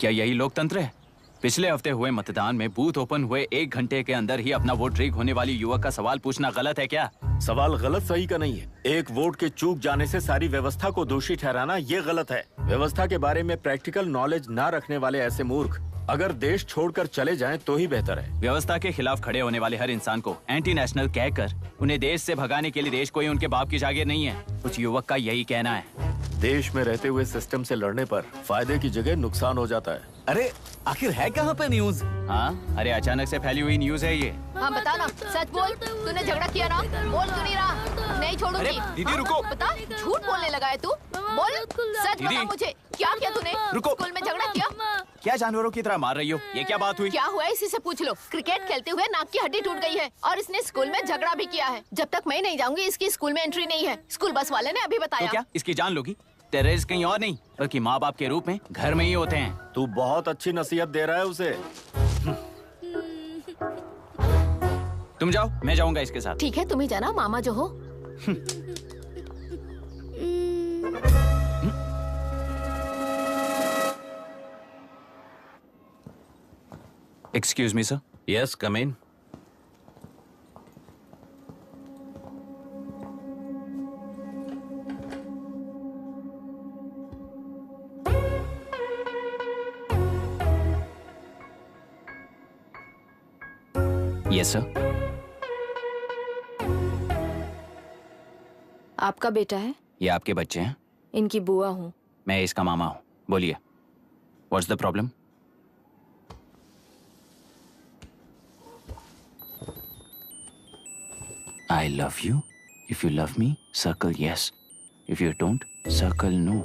क्या यही लोकतंत्र है? पिछले हफ्ते हुए मतदान में बूथ ओपन हुए 1 घंटे के अंदर ही अपना वोट रीक होने वाली युवक का सवाल पूछना गलत है क्या? सवाल गलत सही का नहीं है। एक वोट के चूक जाने से सारी व्यवस्था को दोषी ठहराना ये गलत है। व्यवस्था के बारे में प्रैक्टिकल नॉलेज ना रखने वाले ऐसे मूर्ख अगर देश छोड़कर चले जाएं तो ही बेहतर है। व्यवस्था के खिलाफ खड़े होने वाले हर इंसान को एंटी नेशनल कहकर उन्हें देश से भगाने के लिए देश कोई उनके बाप की जागीर नहीं है। कुछ युवक का यही कहना है। देश में रहते हुए सिस्टम से लड़ने पर फायदे की जगह नुकसान हो जाता है। अरे आखिर है कहाँ पे न्यूज? हाँ, अरे अचानक से फैली हुई न्यूज है ये। हाँ बता ना, सच बोल, तूने झगड़ा किया ना? बोल क्यों नहीं रहा? नहीं छोड़ूंगी। दीदी रुको। बता, झूठ बोलने लगा है तू? बोल, सच बता मुझे, क्या किया तूने? रुको। स्कूल में झगड़ा किया? क्या जानवरों की तरह मार रही हो? ये क्या बात हुई? क्या हुआ इसी से पूछ लो। क्रिकेट खेलते हुए नाक की हड्डी टूट गई है और इसने स्कूल में झगड़ा भी किया है। जब तक मैं नहीं जाऊंगी इसकी स्कूल में एंट्री नहीं है। स्कूल बस वाले ने अभी तो बताया। क्या इसकी जान लोगी? टेररिस्ट कहीं और नहीं बल्कि माँ बाप के रूप में घर में ही होते हैं। तू बहुत अच्छी नसीहत दे रहा है उसे। तुम जाओ, मैं जाऊंगा इसके साथ। ठीक है, तुम ही जाना, मामा जो हो। Excuse me sir. Yes come in. Yes sir. आपका बेटा है? ये आपके बच्चे हैं? इनकी बुआ हूँ। मैं इसका मामा हूँ। बोलिए, what's the problem? I love you. If you love me, circle yes. If you don't, circle no.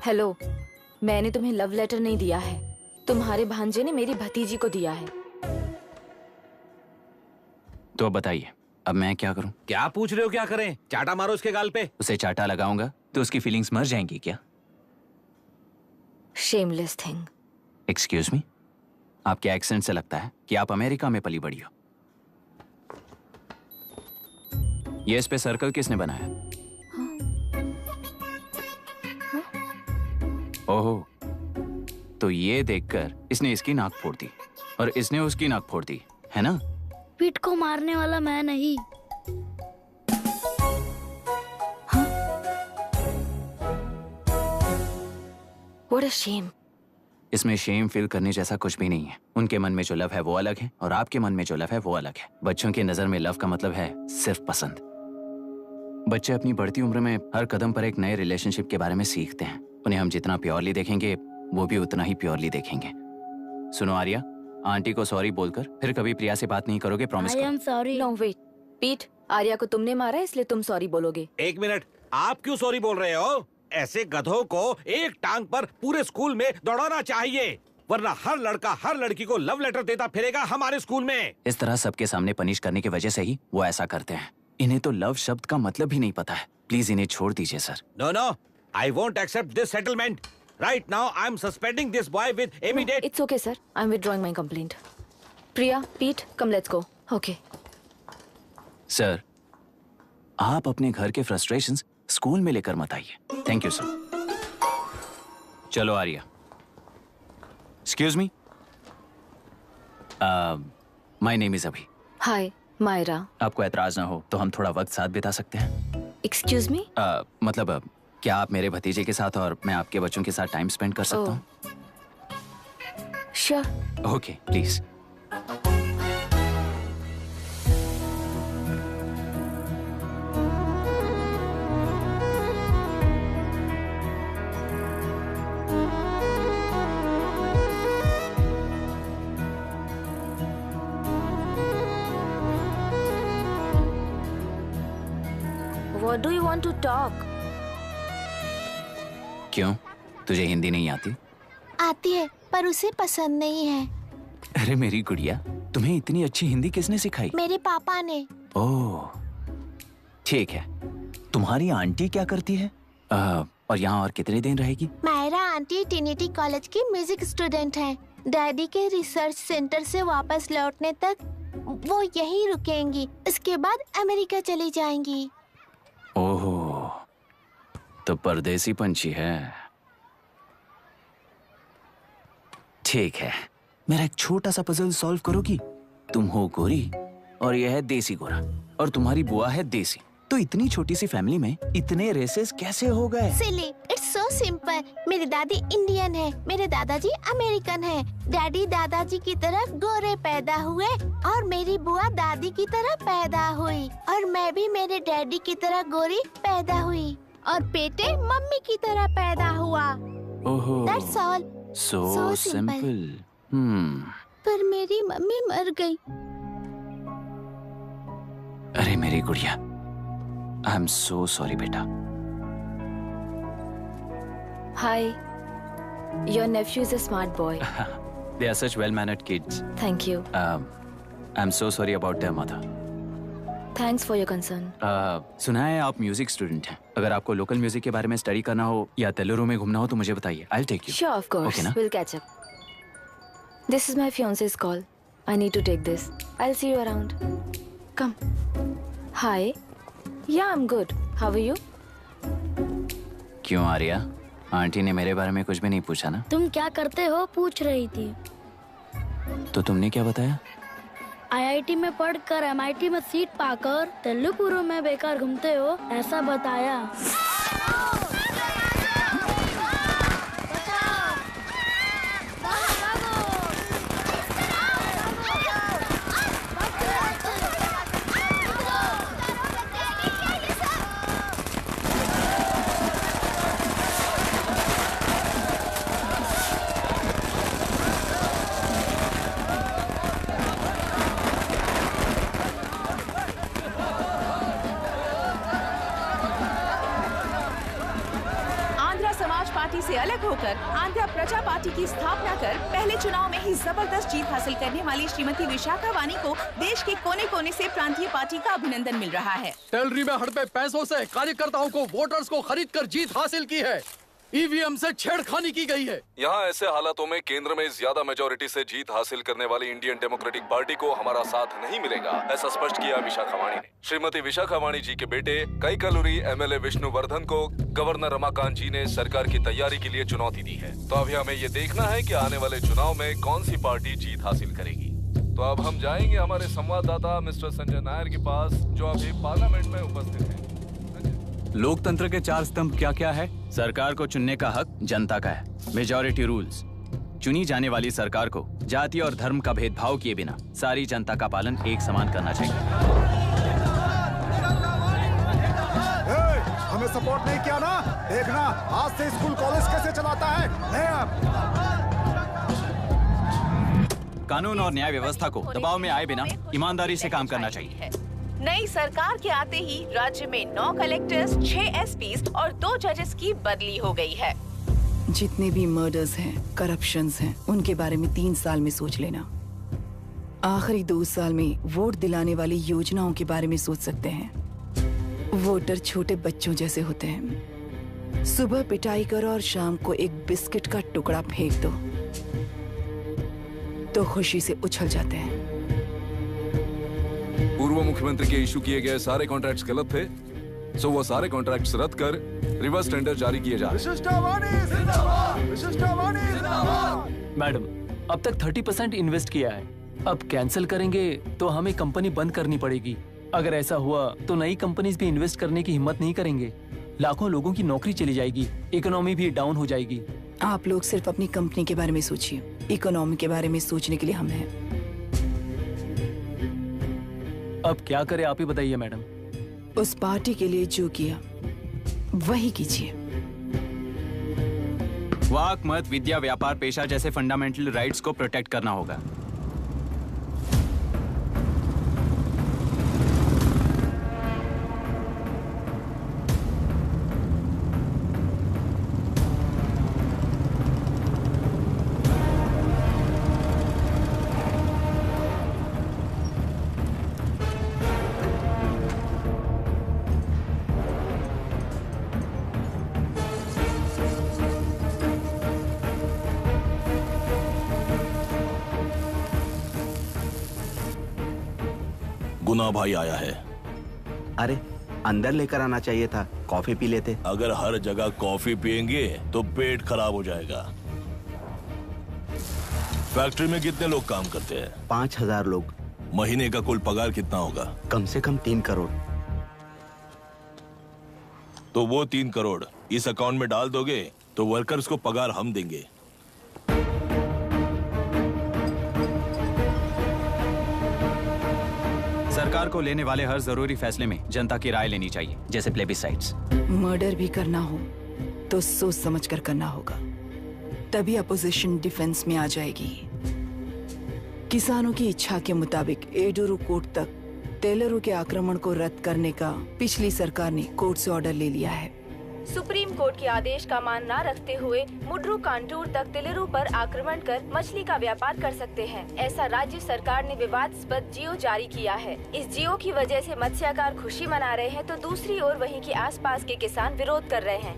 Hello, मैंने तुम्हें लव लेटर नहीं दिया है। तुम्हारे भांजे ने मेरी भतीजी को दिया है। तो अब बताइए, अब मैं क्या करूं? क्या पूछ रहे हो? क्या करें? चाटा मारो इसके गाल पे। उसे चाटा लगाऊंगा तो उसकी फीलिंग्स मर जाएंगी क्या? Shameless thing. एक्सक्यूज मी, आपके एक्सेंट से लगता है कि आप अमेरिका में पली बड़ी हो। ये इस पे सर्कल किसने बनाया? ओहो, तो ये देखकर इसने इसकी नाक फोड़ दी और इसने उसकी नाक फोड़ दी, है ना? पीठ को मारने वाला मैं नहीं। What a shame. इसमें शेम फील करने जैसा कुछ भी नहीं है। उनके मन में जो लव है वो अलग है और आपके मन में जो लव है वो अलग है। बच्चों की नजर में लव का मतलब है सिर्फ पसंद। बच्चे अपनी बढ़ती उम्र में हर कदम पर एक नए रिलेशनशिप के बारे में सीखते हैं। उन्हें हम जितना प्योरली देखेंगे वो भी उतना ही प्योरली देखेंगे। सुनो आर्या, आंटी को सॉरी बोलकर फिर कभी प्रिया से बात नहीं करोगे, प्रॉमिस आई करो। Am sorry. No wait. पीट, आर्या को तुमने मारा इसलिए तुम सॉरी बोलोगे। एक मिनट, आप क्यों सॉरी बोल रहे हो? ऐसे गधों को एक टांग पर पूरे स्कूल में दौड़ाना चाहिए, वरना हर लड़का हर लड़की को लव लेटर देता फिरेगा हमारे स्कूल में। इस तरह सबके सामने पनिश करने की वजह से ही वो ऐसा करते हैं। इन्हें तो लव शब्द का मतलब भी नहीं पता है। प्लीज इन्हें छोड़ दीजिए sir. No no, I won't accept this settlement. Right now I am suspending this boy with immediate. It's okay sir. I'm withdrawing my complaint. Priya, Pete, come let's go. Okay. Sir, आप अपने घर के frustrations school में लेकर मत आइए। Thank you sir. चलो Arya. Excuse me, my name is Abhi. Hi, Myra. आपको एतराज ना हो तो हम थोड़ा वक्त साथ बिता सकते हैं? Excuse me? मतलब क्या आप मेरे भतीजे के साथ और मैं आपके बच्चों के साथ टाइम स्पेंड कर सकता हूँ? Sure. Okay, please. What do you want to talk? क्यों, तुझे हिंदी नहीं आती? आती है पर उसे पसंद नहीं है। अरे मेरी गुड़िया, तुम्हें इतनी अच्छी हिंदी किसने सिखाई? मेरे पापा ने। ओह, ठीक है। तुम्हारी आंटी क्या करती है? और यहाँ और कितने दिन रहेगी? मायरा आंटी ट्रिनिटी कॉलेज की म्यूजिक स्टूडेंट है। डैडी के रिसर्च सेंटर से वापस लौटने तक वो यहीं रुकेंगी। इसके बाद अमेरिका चली जाएंगी। ओह, तो परदेसी पंछी है। ठीक है, मेरा एक छोटा सा पजल सॉल्व करोगी? तुम हो गोरी और यह है देसी गोरा और तुम्हारी बुआ है देसी, तो इतनी छोटी सी फैमिली में इतने रेसेस कैसे हो गए? सिली, इट्स सो सिंपल। मेरी दादी इंडियन है, मेरे दादाजी अमेरिकन है। डैडी दादाजी की तरह गोरे पैदा हुए और मेरी बुआ दादी की तरह पैदा हुई और मैं भी मेरे डैडी की तरह गोरी पैदा हुई और बेटे मम्मी की तरह पैदा हुआ। ओहो, दैट्स ऑल। So simple. पर मेरी मम्मी मर गई। अरे मेरी गुड़िया, आई एम सो सॉरी बेटा। Hi. Your nephew is a smart boy. They are such well-mannered kids. Thank you. I'm so sorry about their mother. Thanks for your concern. सुना है आप म्यूजिक स्टूडेंट हैं। अगर आपको लोकल म्यूजिक के बारे में स्टडी करना हो या तेलुरु में घूमना हो तो मुझे बताइए। I'll take you. Sure, of course. Okay, ना? We'll catch up. This is my fiance's call. I need to take this. I'll see you around. Come. Hi. Yeah, I'm good. How are you? क्यों Arya? Aunty ने मेरे बारे में कुछ भी नहीं पूछा ना? तुम क्या करते हो पूछ रही थी। तो तुमने क्या बताया? आईआईटी में पढ़कर एमआईटी में सीट पाकर तेलुपुरु में बेकार घूमते हो ऐसा बताया। से अलग होकर आंध्र प्रजा पार्टी की स्थापना कर पहले चुनाव में ही जबरदस्त जीत हासिल करने वाली श्रीमती विशाखा वानी को देश के कोने कोने से प्रांतीय पार्टी का अभिनंदन मिल रहा है। टेलरी में हड़पे पैसों से कार्यकर्ताओं को वोटर्स को खरीद कर जीत हासिल की है। ईवीएम से छेड़खानी की गई है। यहाँ ऐसे हालातों में केंद्र में ज्यादा मेजोरिटी से जीत हासिल करने वाली इंडियन डेमोक्रेटिक पार्टी को हमारा साथ नहीं मिलेगा, ऐसा स्पष्ट किया विशाखा वाणी ने। श्रीमती विशाखा वाणी जी के बेटे कैकलुरी एमएलए विष्णुवर्धन को गवर्नर रमाकांत जी ने सरकार की तैयारी के लिए चुनौती दी है। तो अभी हमें ये देखना है कि आने वाले चुनाव में कौन सी पार्टी जीत हासिल करेगी। तो अब हम जाएंगे हमारे संवाददाता मिस्टर संजय नायर के पास, जो अभी पार्लियामेंट में उपस्थित है। लोकतंत्र के 4 स्तंभ क्या क्या है? सरकार को चुनने का हक जनता का है, मेजॉरिटी रूल्स। चुनी जाने वाली सरकार को जाति और धर्म का भेदभाव किए बिना सारी जनता का पालन एक समान करना चाहिए। हमें सपोर्ट नहीं किया ना, देखना आज से स्कूल कॉलेज कैसे चलाता है। कानून और न्याय व्यवस्था को दबाव में आए बिना ईमानदारी से काम करना चाहिए। नई सरकार के आते ही राज्य में 9 कलेक्टर्स, 6 एसपीज और 2 जजेस की बदली हो गई है। जितने भी मर्डर्स हैं, करप्शंस हैं, उनके बारे में 3 साल में सोच लेना। आखिरी 2 साल में वोट दिलाने वाली योजनाओं के बारे में सोच सकते हैं। वोटर छोटे बच्चों जैसे होते हैं। सुबह पिटाई करो और शाम को एक बिस्किट का टुकड़ा फेंक दो तो खुशी से उछल जाते हैं। पूर्व मुख्यमंत्री के इशू किए गए सारे कॉन्ट्रैक्ट्स गलत थे, सो वो सारे कॉन्ट्रैक्ट्स रद्द कर रिवर्स टेंडर जारी किए जा रहे हैं। मैडम, अब तक 30% इन्वेस्ट किया है, अब कैंसिल करेंगे तो हमें कंपनी बंद करनी पड़ेगी। अगर ऐसा हुआ तो नई कंपनीज भी इन्वेस्ट करने की हिम्मत नहीं करेंगे। लाखों लोगों की नौकरी चली जाएगी, इकोनॉमी भी डाउन हो जाएगी। आप लोग सिर्फ अपनी कंपनी के बारे में सोचिए, इकोनॉमी के बारे में सोचने के लिए हम हैं। अब क्या करें आप ही बताइए मैडम। उस पार्टी के लिए जो किया वही कीजिए। वाक, मत, विद्या, व्यापार, पेशा जैसे फंडामेंटल राइट्स को प्रोटेक्ट करना होगा। गुना भाई आया है। अरे अंदर लेकर आना चाहिए था, कॉफी पी लेते। अगर हर जगह कॉफी पियेंगे तो पेट खराब हो जाएगा। फैक्ट्री में कितने लोग काम करते हैं? 5000 लोग। महीने का कुल पगार कितना होगा? कम से कम 3 करोड़। तो वो 3 करोड़ इस अकाउंट में डाल दोगे तो वर्कर्स को पगार हम देंगे। सरकार को लेने वाले हर जरूरी फैसले में जनता की राय लेनी चाहिए, जैसे प्लेबिसाइड्स। मर्डर भी करना हो तो सोच समझ कर करना होगा, तभी अपोजिशन डिफेंस में आ जाएगी। किसानों की इच्छा के मुताबिक एडुरु कोर्ट तक टेलरों के आक्रमण को रद्द करने का पिछली सरकार ने कोर्ट से ऑर्डर ले लिया है। सुप्रीम कोर्ट के आदेश का मान न रखते हुए मुड्रू कांटूर तक टेलरों पर आक्रमण कर मछली का व्यापार कर सकते हैं, ऐसा राज्य सरकार ने विवादास्पद जियो जारी किया है। इस जियो की वजह से मत्स्यकार खुशी मना रहे हैं तो दूसरी ओर वहीं के आसपास के किसान विरोध कर रहे हैं।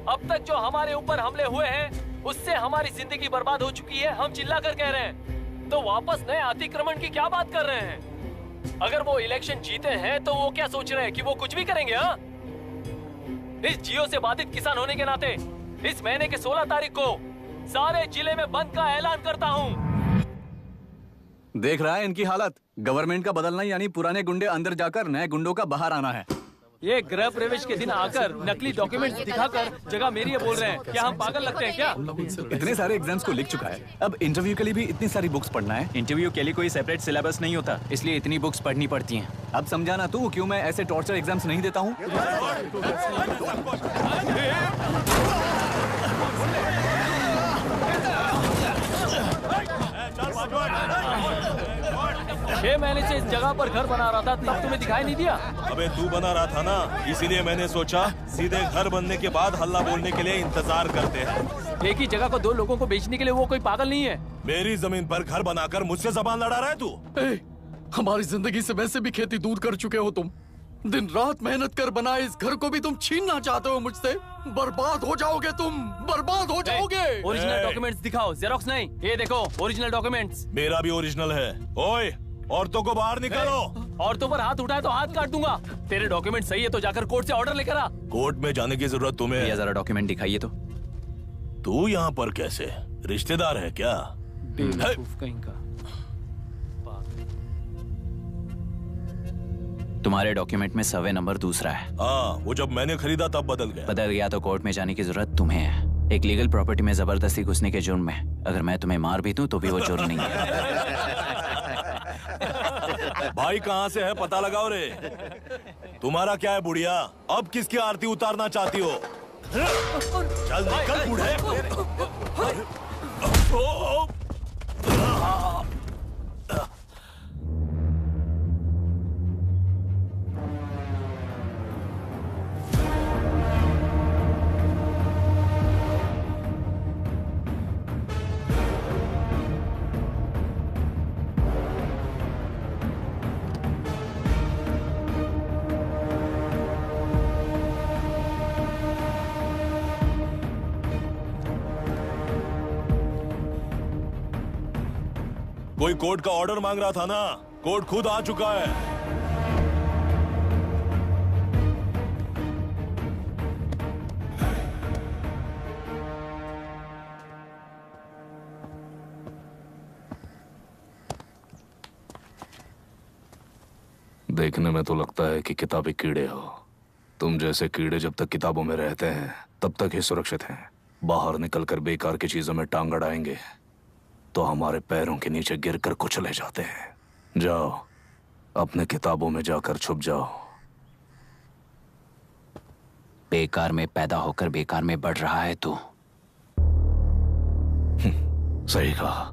अब तक जो हमारे ऊपर हमले हुए हैं उससे हमारी जिंदगी बर्बाद हो चुकी है। हम चिल्ला कर कह रहे हैं तो वापस नए अतिक्रमण की क्या बात कर रहे हैं? अगर वो इलेक्शन जीते हैं तो वो क्या सोच रहे हैं कि वो कुछ भी करेंगे? हाँ, इस जियो से बाधित किसान होने के नाते इस महीने के 16 तारीख को सारे जिले में बंद का ऐलान करता हूँ। देख रहा है इनकी हालत। गवर्नमेंट का बदलना यानी पुराने गुंडे अंदर जाकर नए गुंडों का बाहर आना है। ये गृह प्रवेश के दिन आकर नकली डॉक्यूमेंट्स दिखाकर जगह मेरी है बोल रहे हैं। क्या हम पागल लगते हैं क्या? इतने सारे एग्जाम्स को लिख चुका है, अब इंटरव्यू के लिए भी इतनी सारी बुक्स पढ़ना है। इंटरव्यू के लिए कोई सेपरेट सिलेबस नहीं होता, इसलिए इतनी बुक्स पढ़नी पड़ती हैं। अब समझाना तू क्यों मैं ऐसे टॉर्चर एग्जाम्स नहीं देता हूँ। 6 महीने से इस जगह पर घर बना रहा था, तब तुम्हें दिखाई नहीं दिया? अबे तू बना रहा था ना, इसीलिए मैंने सोचा सीधे घर बनने के बाद हल्ला बोलने के लिए इंतजार करते हैं। एक ही जगह को 2 लोगों को बेचने के लिए वो कोई पागल नहीं है। मेरी जमीन पर घर बनाकर मुझसे जबान लड़ा रहा है तू। हमारी जिंदगी से वैसे भी खेती दूर कर चुके हो तुम। दिन रात मेहनत कर बनाए इस घर को भी तुम छीनना चाहते हो मुझसे। बर्बाद हो जाओगे तुम, बर्बाद हो जाओगे। ओरिजिनल डॉक्यूमेंट्स दिखाओ, जेरोक्स नहीं। ये देखो ओरिजिनल डॉक्यूमेंट्स। मेरा भी ओरिजिनल है। ओए, औरतों को बाहर निकालो। औरतों पर हाथ उठाए तो हाथ काट दूंगा। तेरे डॉक्यूमेंट सही है तो जाकर कोर्ट से ऑर्डर लेकर आ। कोर्ट में जाने की जरूरत तुम्हें? ये जरा डॉक्यूमेंट दिखाइए तो। तू यहाँ पर कैसे? रिश्तेदार है क्या? कहीं का। तुम्हारे डॉक्यूमेंट में सर्वे नंबर दूसरा है। हाँ, वो जब मैंने खरीदा तब बदल गया तो कोर्ट में जाने की जरूरत तुम्हें है। एक लीगल प्रॉपर्टी में जबरदस्ती घुसने के जुर्म में अगर मैं तुम्हें मार भी दूं तो भी वो जुर्म नहीं है। भाई कहाँ से है पता लगाओ रे। तुम्हारा क्या है बुढ़िया? अब किसकी आरती उतारना चाहती हो? चल निकल बूढ़े। कोई कोर्ट का ऑर्डर मांग रहा था ना, कोर्ट खुद आ चुका है। देखने में तो लगता है कि किताबी कीड़े हो। तुम जैसे कीड़े जब तक किताबों में रहते हैं तब तक ही सुरक्षित हैं। बाहर निकलकर बेकार की चीजों में टांग अड़ाएंगे तो हमारे पैरों के नीचे गिरकर कुचले जाते हैं। जाओ, अपने किताबों में जाकर छुप जाओ। बेकार में पैदा होकर बेकार में बढ़ रहा है तू। सही कहा।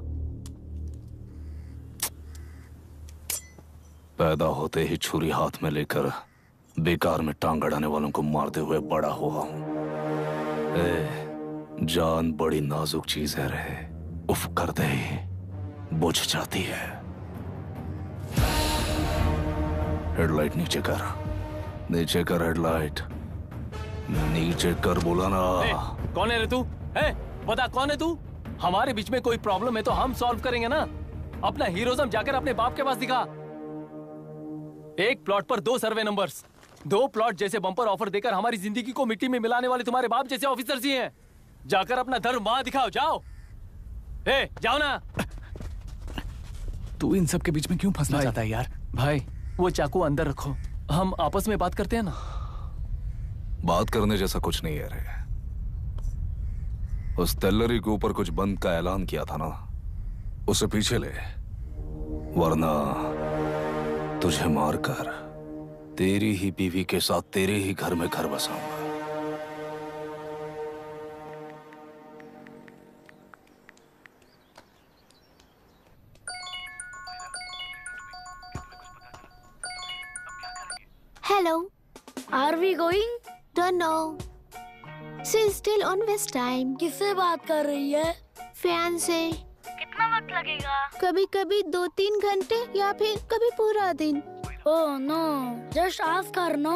पैदा होते ही छुरी हाथ में लेकर बेकार में टांग अड़ाने वालों को मारते हुए बड़ा हुआ हूं। जान बड़ी नाजुक चीज है रे, उफ करते ही बुझ जाती है। हेडलाइट नीचे कर, नीचे कर हेडलाइट, नीचे कर बोला ना। कौन है रे तू? बता कौन है तू? हमारे बीच में कोई प्रॉब्लम है तो हम सॉल्व करेंगे ना। अपना हीरोइज्म जाकर अपने बाप के पास दिखा। एक प्लॉट पर 2 सर्वे नंबर्स, 2 प्लॉट जैसे बम्पर ऑफर देकर हमारी जिंदगी को मिट्टी में मिलाने वाले तुम्हारे बाप जैसे ऑफिसर्स ही हैं। जाकर अपना धर्म वहां दिखाओ, जाओ। जाओ ना। तू इन सब के बीच में क्यों फंसना चाहता है यार? भाई वो चाकू अंदर रखो, हम आपस में बात करते हैं ना। बात करने जैसा कुछ नहीं है रे। उस तेलरी के ऊपर कुछ बंद का ऐलान किया था ना, उसे पीछे ले, वरना तुझे मारकर तेरी ही बीवी के साथ तेरे ही घर में घर बसाऊंगा। Hello. Are we going? Don't know. She's still on West time. किससे बात कर रही है? Fiance. कितना वक्त लगेगा? कभी कभी 2-3 घंटे या फिर कभी पूरा दिन. Oh no, just ask her, no?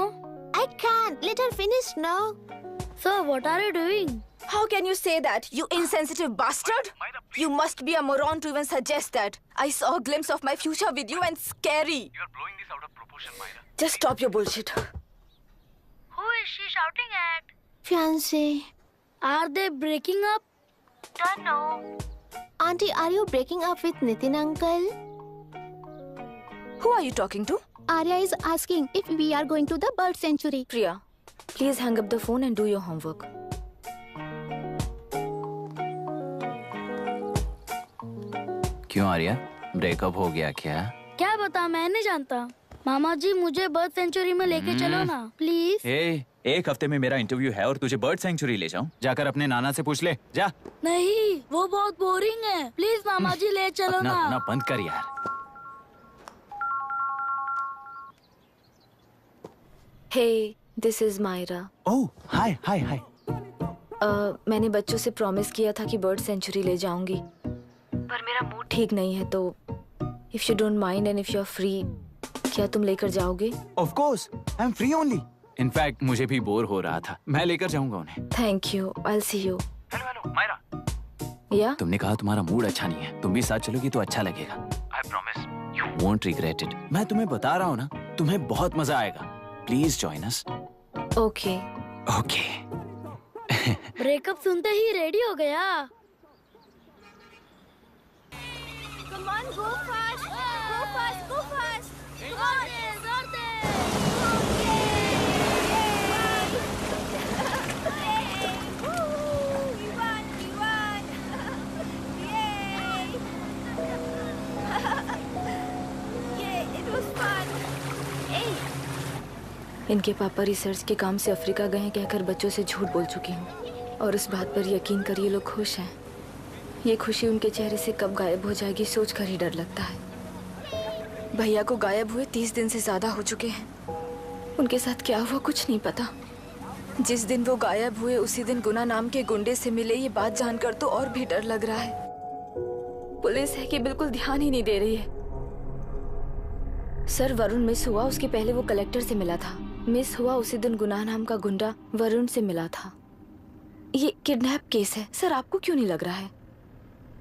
I can't. Let her finish now. So what are you doing? How can you say that, you insensitive bastard? You must be a moron to even suggest that. I saw a glimpse of my future with you and scary. You're blowing this out of proportion, Myra. Just stop your bullshit. Who is she shouting at? Fiance. Are they breaking up? Don't know. Auntie, are you breaking up with Nitin uncle? Who are you talking to? Arya is asking if we are going to the bird sanctuary. Priya, please hang up the phone and do your homework. क्यों Arya, breakup हो गया क्या? क्या बता, मैं नहीं जानता। मामा जी मुझे बर्ड सेंचुरी में लेके चलो ना प्लीज। एक हफ्ते में मेरा इंटरव्यू है और तुझे बर्ड सेंचुरी ले जाऊं? जाकर अपने नाना से पूछ ले, जा। नहीं, वो बहुत बोरिंग है, प्लीज मामा जी ले चलो ना। अपना बंद कर यार। Hey, this is Myra. ओह, हाय हाय हाय। मैंने बच्चों से प्रॉमिस किया था कि बर्ड सेंचुरी ले जाऊंगी, पर मेरा मूड ठीक नहीं है, तो if you don't mind and if you're free, क्या तुम लेकर जाओगे? Of course, I'm free only. In fact मुझे भी बोर हो रहा था, मैं लेकर जाऊंगा उन्हें। Thank you, I'll see you. Hello Myra. Yeah? तुमने कहा तुम्हारा मूड अच्छा नहीं है, तुम भी साथ चलोगी तो अच्छा लगेगा। I promise. You won't regret it. मैं तुम्हें बता रहा हूँ ना, तुम्हें बहुत मजा आएगा। Please join us. Okay. Okay. Breakup सुनते ही रेडी हो गया। Come on, go fast. Go fast, go fast. इनके पापा रिसर्च के काम से अफ्रीका गए कहकर बच्चों से झूठ बोल चुकी हूँ, और इस बात पर यकीन कर ये लोग खुश हैं। ये खुशी उनके चेहरे से कब गायब हो जाएगी सोचकर ही डर लगता है। भैया को गायब हुए 30 दिन से ज्यादा हो चुके हैं। उनके साथ क्या हुआ कुछ नहीं पता। जिस दिन वो गायब हुए उसी दिन गुना नाम के गुंडे से मिले, ये बात जानकर तो और भी डर लग रहा है। पुलिस है कि बिल्कुल ध्यान ही नहीं दे रही है। सर, वरुण मिस हुआ उसके पहले वो कलेक्टर से मिला था। मिस हुआ उसी दिन गुनाह नाम का गुंडा वरुण से मिला था। ये किडनैप केस है सर, आपको क्यों नहीं लग रहा है?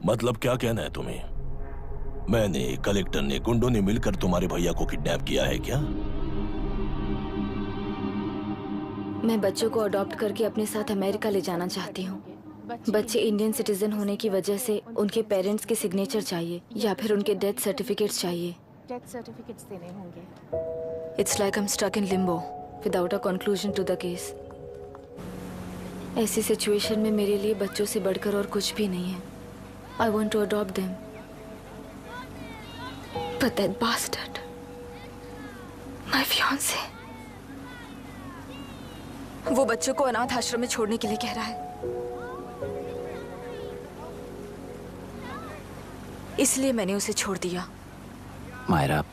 मतलब क्या कहना है तुम्हें? मैंने, कलेक्टर ने, गुंडों ने मिलकर तुम्हारे भैया को किडनैप किया है क्या? मैं बच्चों को अडॉप्ट करके अपने साथ अमेरिका ले जाना चाहती हूँ। बच्चे इंडियन सिटीजन होने की वजह से उनके पेरेंट्स के सिग्नेचर चाहिए या फिर उनके डेथ सर्टिफिकेट्स चाहिए। डेथ सर्टिफिकेट्स देने होंगे। It's like I'm stuck in limbo without a conclusion to the case. ऐसी सिचुएशन में मेरे लिए बच्चों से बढ़कर और कुछ भी नहीं है। I want to adopt them. But that bastard, my fiancé, वो बच्चों को अनाथ आश्रम में छोड़ने के लिए कह रहा है। इसलिए मैंने उसे छोड़ दिया। मायरा,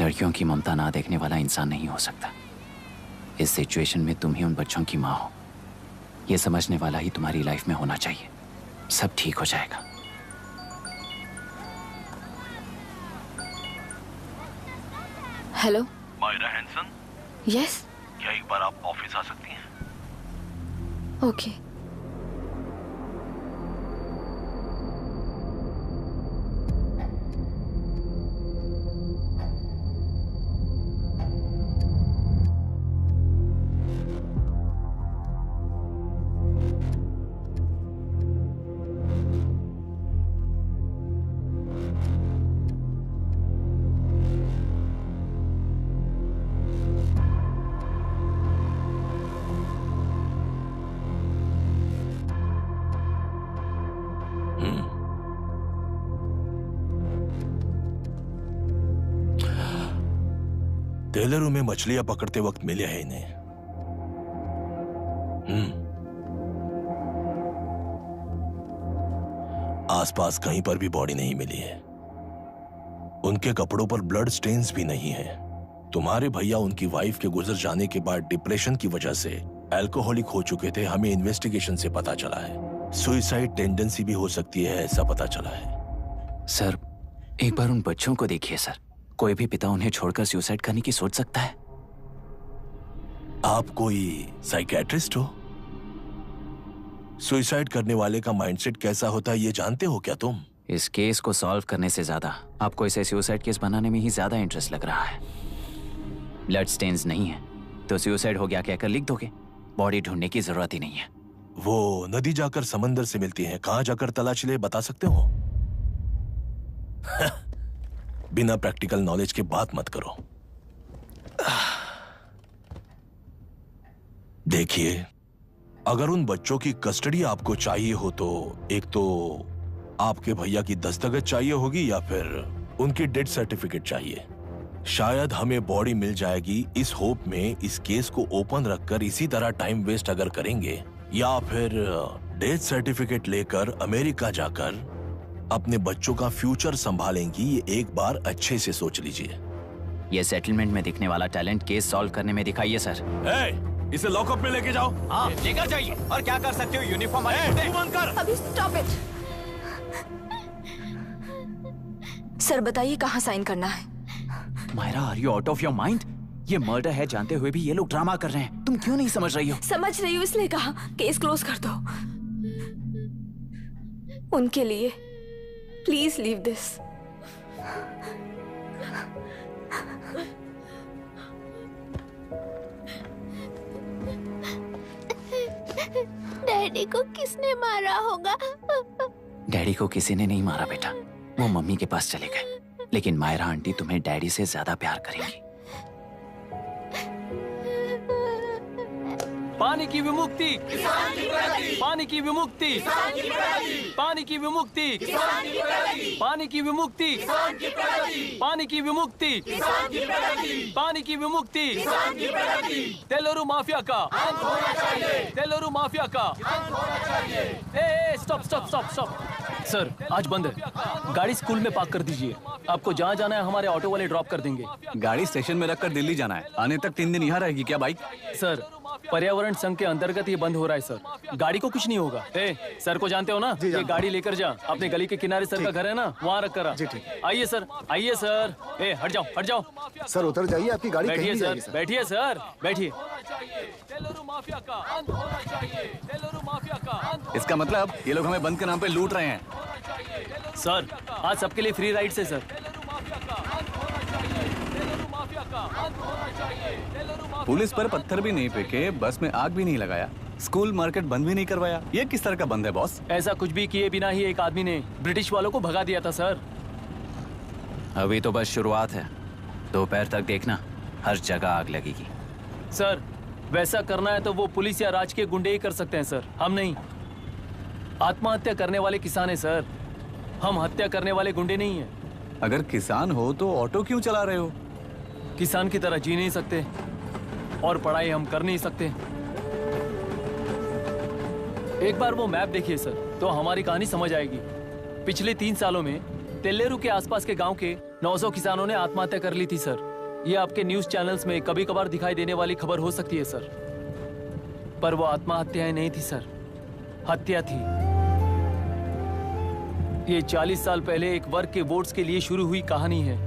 लड़कियों की ममता ना देखने वाला इंसान नहीं हो सकता। इस सिचुएशन में तुम ही उन बच्चों की माँ हो, ये समझने वाला ही तुम्हारी लाइफ में होना चाहिए। सब ठीक हो जाएगा। Hello Myra Hanson? यस। क्या एक बार आप ऑफिस आ सकती हैं? ओके। टेलरू में मछलियां पकड़ते वक्त मिले हैं इन्हें। आसपास कहीं पर भी बॉडी नहीं मिली है। उनके कपड़ों पर ब्लड स्टेन्स भी नहीं है। तुम्हारे भैया उनकी वाइफ के गुजर जाने के बाद डिप्रेशन की वजह से अल्कोहलिक हो चुके थे। हमें इन्वेस्टिगेशन से पता चला है सुसाइड टेंडेंसी भी हो सकती है, ऐसा पता चला है। सर एक बार उन बच्चों को देखिए सर, कोई भी पिता उन्हें छोड़कर सुसाइड करने की सोच सकता है? आप कोई साइकियाट्रिस्ट हो? सुसाइड करने वाले का माइंडसेट कैसा होता है ये जानते हो क्या तुम? इस केस को सॉल्व करने से ज्यादा आपको इसे सुसाइड केस बनाने में ही ज्यादा इंटरेस्ट लग रहा है। ब्लड स्टेन्स नहीं है तो सुसाइड हो गया कहकर लिख दोगे। बॉडी ढूंढने की जरूरत ही नहीं है। वो नदी जाकर समंदर से मिलती है, कहां जाकर तलाश ले बता सकते हो? बिना प्रैक्टिकल नॉलेज के बात मत करो। देखिए, अगर उन बच्चों की कस्टडी आपको चाहिए हो तो एक तो आपके भैया की दस्तखत चाहिए होगी या फिर उनकी डेथ सर्टिफिकेट चाहिए। शायद हमें बॉडी मिल जाएगी इस होप में इस केस को ओपन रखकर इसी तरह टाइम वेस्ट अगर करेंगे, या फिर डेथ सर्टिफिकेट लेकर अमेरिका जाकर अपने बच्चों का फ्यूचर संभालेंगी। ये एक बार अच्छे से सोच लीजिए। ये सेटलमेंट में दिखने वाला टैलेंट केस सॉल्व करने में दिखाइए सर। इसे लॉकअप में लेके जाओ। हाँ, लेकर जाइए। और क्या कर सकते हो? यूनिफॉर्म अभी स्टॉप इट। सर बताइए कहाँ साइन करना है? Myra, are you out of your mind? ये मर्डर है जानते हुए भी ये लोग ड्रामा कर रहे हैं। तुम क्यों नहीं समझ रही हो? समझ रही हूँ, इसलिए कहा केस क्लोज कर दो। उनके लिए प्लीज लीव दिस। डैडी को किसने मारा होगा? डैडी को किसी ने नहीं मारा बेटा, वो मम्मी के पास चले गए। लेकिन मायरा आंटी तुम्हें डैडी से ज्यादा प्यार करेंगी। पानी की विमुक्ति, पानी की विमुक्ति, पानी की विमुक्ति, पानी की विमुक्ति, पानी की विमुक्ति, पानी की विमुक्ति, तेलुरु माफिया का, तेलुरु माफिया का। Stop stop stop stop. Sir आज बंद है, गाड़ी स्कूल में पार्क कर दीजिए। आपको जहाँ जाना है हमारे ऑटो वाले ड्रॉप कर देंगे। गाड़ी स्टेशन में रखकर दिल्ली जाना है, आने तक 3 दिन यहाँ रहेगी क्या बाइक? सर पर्यावरण संघ के अंतर्गत ये बंद हो रहा है सर, गाड़ी को कुछ नहीं होगा। सर को जानते हो ना, ये गाड़ी लेकर जा, अपने गली के किनारे सर का घर है ना, वहाँ रख कर। आइए सर, आइए सर। हट जाओ, हट जाओ सर, उतर जाइए, आपकी गाड़ी बैठिए कहीं सर, बैठिए सर, बैठिए। इसका मतलब ये लोग हमें बंद के नाम पे लूट रहे हैं। सर आज सबके लिए फ्री राइड से सर। पुलिस पर पत्थर भी नहीं फेंके, बस में आग भी नहीं लगाया, स्कूल मार्केट बंद भी नहीं करवाया। ये किस तरह का बंद है बॉस? ऐसा कुछ भी किए बिना ही एक आदमी ने ब्रिटिश वालों को भगा दिया था सर। अभी तो बस शुरुआत है, दोपहर तक देखना हर जगह आग लगेगी। सर वैसा करना है तो वो पुलिस या राज के गुंडे ही कर सकते हैं सर, हम नहीं। आत्महत्या करने वाले किसान है सर, हम हत्या करने वाले गुंडे नहीं है। अगर किसान हो तो ऑटो क्यों चला रहे हो? किसान की तरह जी नहीं सकते और पढ़ाई हम कर नहीं सकते। एक बार वो मैप देखिए सर तो हमारी कहानी समझ आएगी। पिछले 3 सालों में तेल्लेरू के आसपास के गांव के 900 किसानों ने आत्महत्या कर ली थी सर। ये आपके न्यूज चैनल्स में कभी कभार दिखाई देने वाली खबर हो सकती है सर, पर वो आत्महत्याएं नहीं थी सर, हत्या थी। ये 40 साल पहले एक वर्ग के वोट्स के लिए शुरू हुई कहानी है।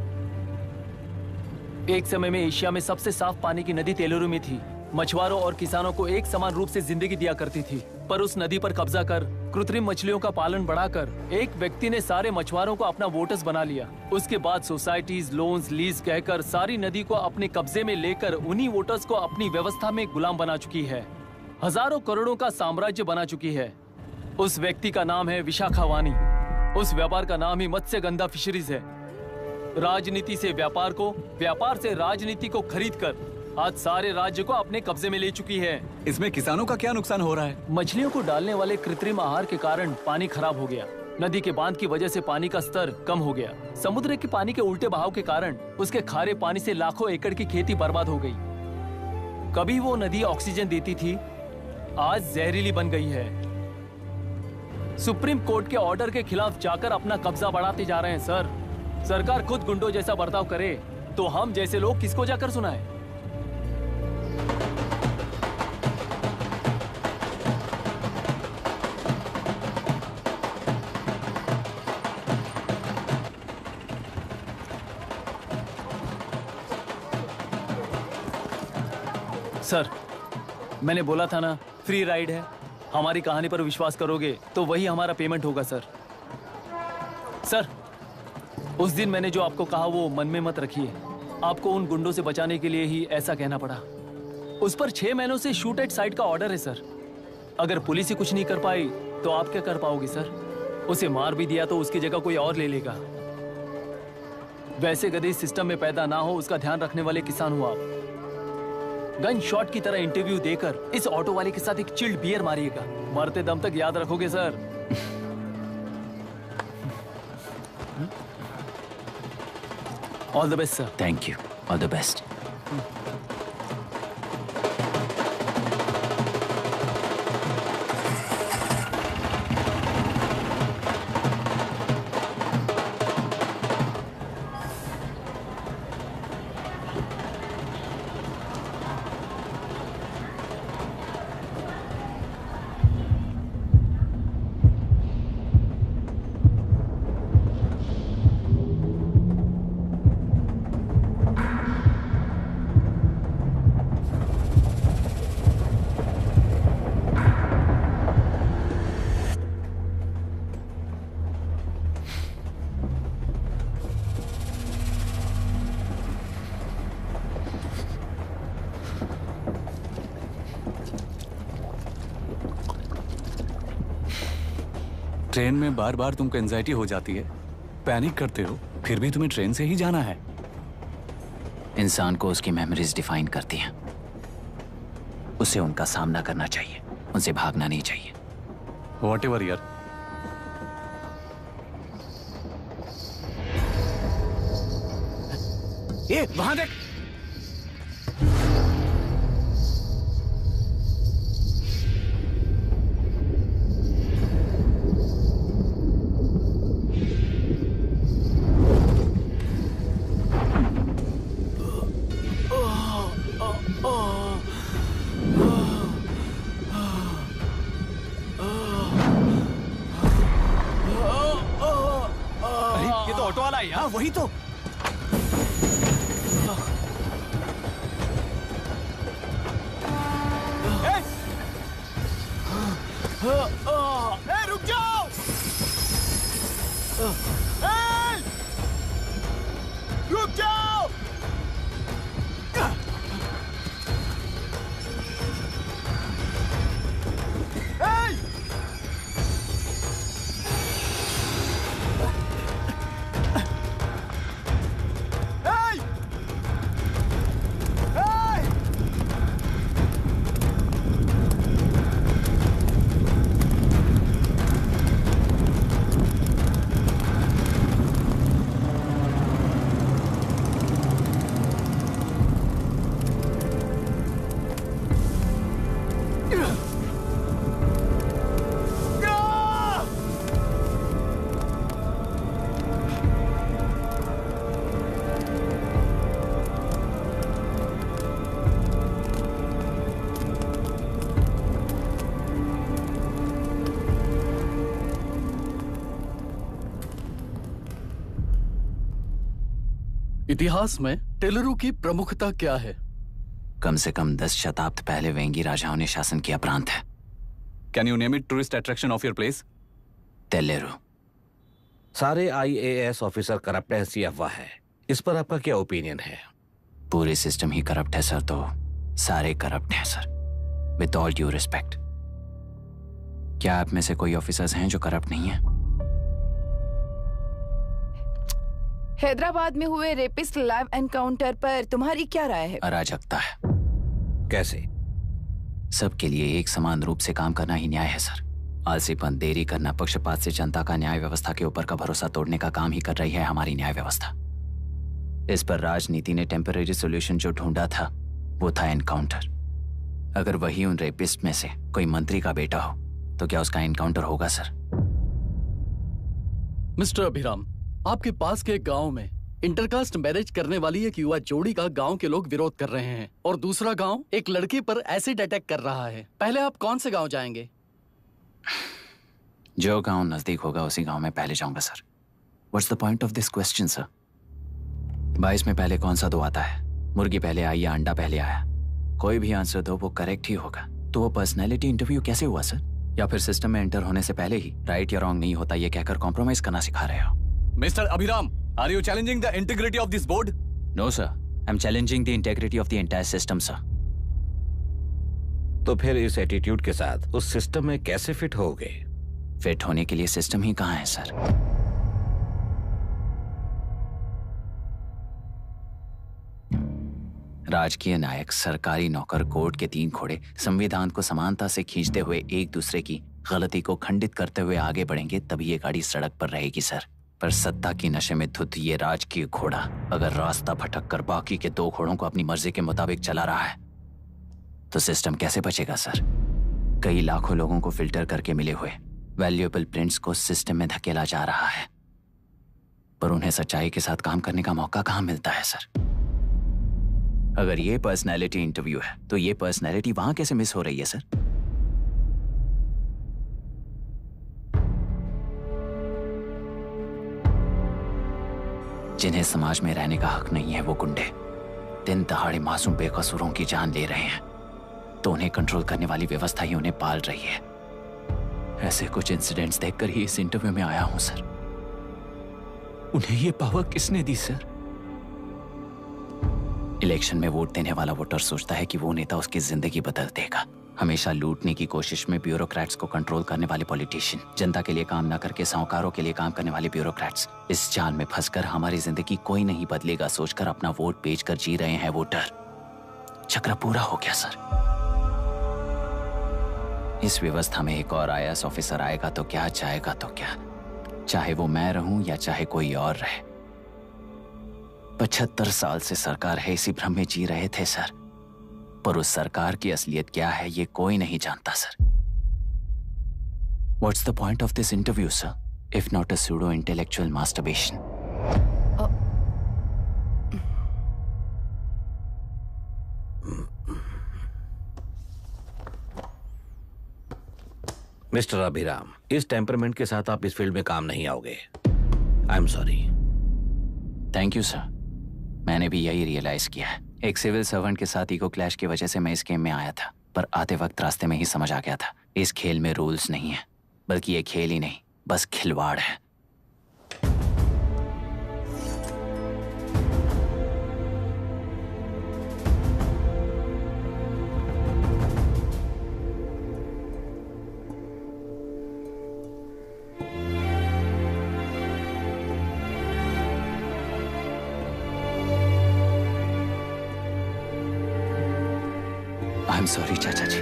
एक समय में एशिया में सबसे साफ पानी की नदी तेलुरु में थी। मछुआरों और किसानों को एक समान रूप से जिंदगी दिया करती थी, पर उस नदी पर कब्जा कर कृत्रिम मछलियों का पालन बढ़ाकर एक व्यक्ति ने सारे मछुआरों को अपना वोटर्स बना लिया। उसके बाद सोसाइटीज, लोन्स, लीज कहकर सारी नदी को अपने कब्जे में लेकर उन्हीं वोटर्स को अपनी व्यवस्था में गुलाम बना चुकी है। हजारों करोड़ों का साम्राज्य बना चुकी है। उस व्यक्ति का नाम है विशाखावानी। उस व्यापार का नाम ही मत्स्यगंधा फिशरीज है। राजनीति से व्यापार को, व्यापार से राजनीति को खरीदकर आज सारे राज्य को अपने कब्जे में ले चुकी है। इसमें किसानों का क्या नुकसान हो रहा है? मछलियों को डालने वाले कृत्रिम आहार के कारण पानी खराब हो गया। नदी के बांध की वजह से पानी का स्तर कम हो गया। समुद्र के पानी के उल्टे बहाव के कारण उसके खारे पानी से लाखों एकड़ की खेती बर्बाद हो गई। कभी वो नदी ऑक्सीजन देती थी, आज जहरीली बन गई है। सुप्रीम कोर्ट के ऑर्डर के खिलाफ जाकर अपना कब्जा बढ़ाते जा रहे हैं सर। सरकार खुद गुंडों जैसा बर्ताव करे तो हम जैसे लोग किसको जाकर सुनाएं? सर, मैंने बोला था ना, फ्री राइड है। हमारी कहानी पर विश्वास करोगे तो वही हमारा पेमेंट होगा सर। सर, उस दिन मैंने जो आपको कहा वो मन में मत रखिए। आपको उन गुंडों से बचाने के लिए ही ऐसा कहना पड़ा। उस पर 6 महीनों से शूट एट साइट का ऑर्डर है सर। अगर पुलिस ही कुछ नहीं कर पाई तो आप क्या कर पाओगे सर? उसे मार भी दिया तो उसकी जगह कोई और ले लेगा। वैसे गधे सिस्टम में पैदा ना हो उसका ध्यान रखने वाले किसान हो आप। गन शॉट की तरह इंटरव्यू देकर इस ऑटो वाले के साथ एक चिल्ड बियर मारिएगा। मरते दम तक याद रखोगे sir. All the best sir. Thank you. All the best. Train में बार बार तुमको एंजाइटी हो जाती है, पैनिक करते हो, फिर भी तुम्हें ट्रेन से ही जाना है। इंसान को उसकी मेमोरीज डिफाइन करती हैं। उसे उनका सामना करना चाहिए, उनसे भागना नहीं चाहिए। व्हाटएवर यार। ये वहां देख। वही तो। रुक जाओ। रुक जाओ। इतिहास में टेलरू की प्रमुखता क्या है? कम से कम 10 शताब्दी पहले वेंगी राजाओं ने शासन किया प्रांत है। Can you name it tourist attraction of your place? टेलेरू। सारे IAS ऑफिसर करप्ट है, ऐसी अफवाह है। इस पर आपका क्या ओपिनियन है? पूरे सिस्टम ही करप्ट है सर, तो सारे करप्ट हैं sir. With all due respect, क्या आप में से कोई ऑफिसर्स हैं जो करप्ट नहीं है? हैदराबाद में हुए रेपिस्ट लाइव एनकाउंटर पर तुम्हारी क्या राय है? अराजकता है। कैसे? सबके लिए एक समान रूप से काम करना ही न्याय है सर। आलसीपन, देरी करना, पक्षपात से जनता का न्याय व्यवस्था के ऊपर का भरोसा तोड़ने का काम ही कर रही है हमारी न्याय व्यवस्था। इस पर राजनीति ने टेम्परेरी सॉल्यूशन जो ढूंढा था वो था एनकाउंटर। अगर वही उन रेपिस्ट में से कोई मंत्री का बेटा हो तो क्या उसका एनकाउंटर होगा सर? मिस्टर अभिराम, आपके पास के गांव में इंटरकास्ट मैरिज करने वाली एक युवा जोड़ी का गांव के लोग विरोध कर रहे हैं और दूसरा गांव एक लड़की पर एसिड अटैक कर रहा है। पहले आप कौन से गांव जाएंगे? जो गांव नजदीक होगा उसी गांव में पहले जाऊंगा sir. What's the point of this question sir? 22 में पहले कौन सा दो आता है? मुर्गी पहले आई या अंडा पहले आया? कोई भी आंसर दो वो करेक्ट ही होगा। तो वो पर्सनैलिटी इंटरव्यू कैसे हुआ सर? या फिर सिस्टम में एंटर होने से पहले ही राइट या रॉन्ग नहीं होता ये कहकर कॉम्प्रोमाइज करना सिखा रहे हो? Mister Abhiram, are you challenging the integrity of this board? No sir, I am challenging the integrity of the entire system sir. तो फिर इस एटीट्यूड के साथ उस सिस्टम में कैसे फिट होगे? फिट होने के लिए सिस्टम ही कहाँ है सर? राजकीय नायक, सरकारी नौकर, कोर्ट के 3 घोड़े संविधान को समानता से खींचते हुए एक दूसरे की गलती को खंडित करते हुए आगे बढ़ेंगे तभी ये गाड़ी सड़क पर रहेगी सर। पर सत्ता की नशे में धुत ये राजकीय घोड़ा अगर रास्ता भटक कर बाकी के 2 घोड़ों को अपनी मर्जी के मुताबिक चला रहा है तो सिस्टम कैसे बचेगा सर? कई लाखों लोगों को फिल्टर करके मिले हुए वैल्यूएबल प्रिंट्स को सिस्टम में धकेला जा रहा है, पर उन्हें सच्चाई के साथ काम करने का मौका कहाँ मिलता है सर? अगर ये पर्सनैलिटी इंटरव्यू है तो ये पर्सनैलिटी वहां कैसे मिस हो रही है सर? जिन्हें समाज में रहने का हक नहीं है वो गुंडे दिन दहाड़े मासूम बेकसूरों की जान ले रहे हैं तो उन्हें कंट्रोल करने वाली व्यवस्था ही उन्हें पाल रही है। ऐसे कुछ इंसिडेंट्स देखकर ही इस इंटरव्यू में आया हूं सर। उन्हें ये पावर किसने दी सर? इलेक्शन में वोट देने वाला वोटर सोचता है कि वो नेता उसकी जिंदगी बदल देगा। हमेशा लूटने की कोशिश में ब्यूरोक्रेट्स को कंट्रोल करने वाले पॉलिटिशियन, जनता के लिए काम ना करके साहूकारों के लिए काम करने वाले ब्यूरोक्रेट्स इस जाल में फंसकर हमारी जिंदगी कोई नहीं बदलेगा सोचकर अपना वोट बेचकर जी रहे हैं वोटर। चक्र पूरा हो गया सर। इस व्यवस्था में एक और IAS ऑफिसर आएगा तो क्या, जाएगा तो क्या, चाहे वो मैं रहूं या चाहे कोई और रहे। 75 साल से सरकार है इसी भ्रम में जी रहे थे सर, पर उस सरकार की असलियत क्या है ये कोई नहीं जानता sir. What's the point of this interview, sir, if not a pseudo-intellectual masturbation? Mister Abhiram, इस टेम्परमेंट के साथ आप इस फील्ड में काम नहीं आओगे। आई am sorry. Thank you sir. मैंने भी यही रियलाइज किया है। एक सिविल सर्वेंट के साथ ईगो क्लैश की वजह से मैं इस गेम में आया था, पर आते वक्त रास्ते में ही समझ आ गया था इस खेल में रूल्स नहीं है, बल्कि ये खेल ही नहीं बस खिलवाड़ है। आई एम सॉरी चाचा जी।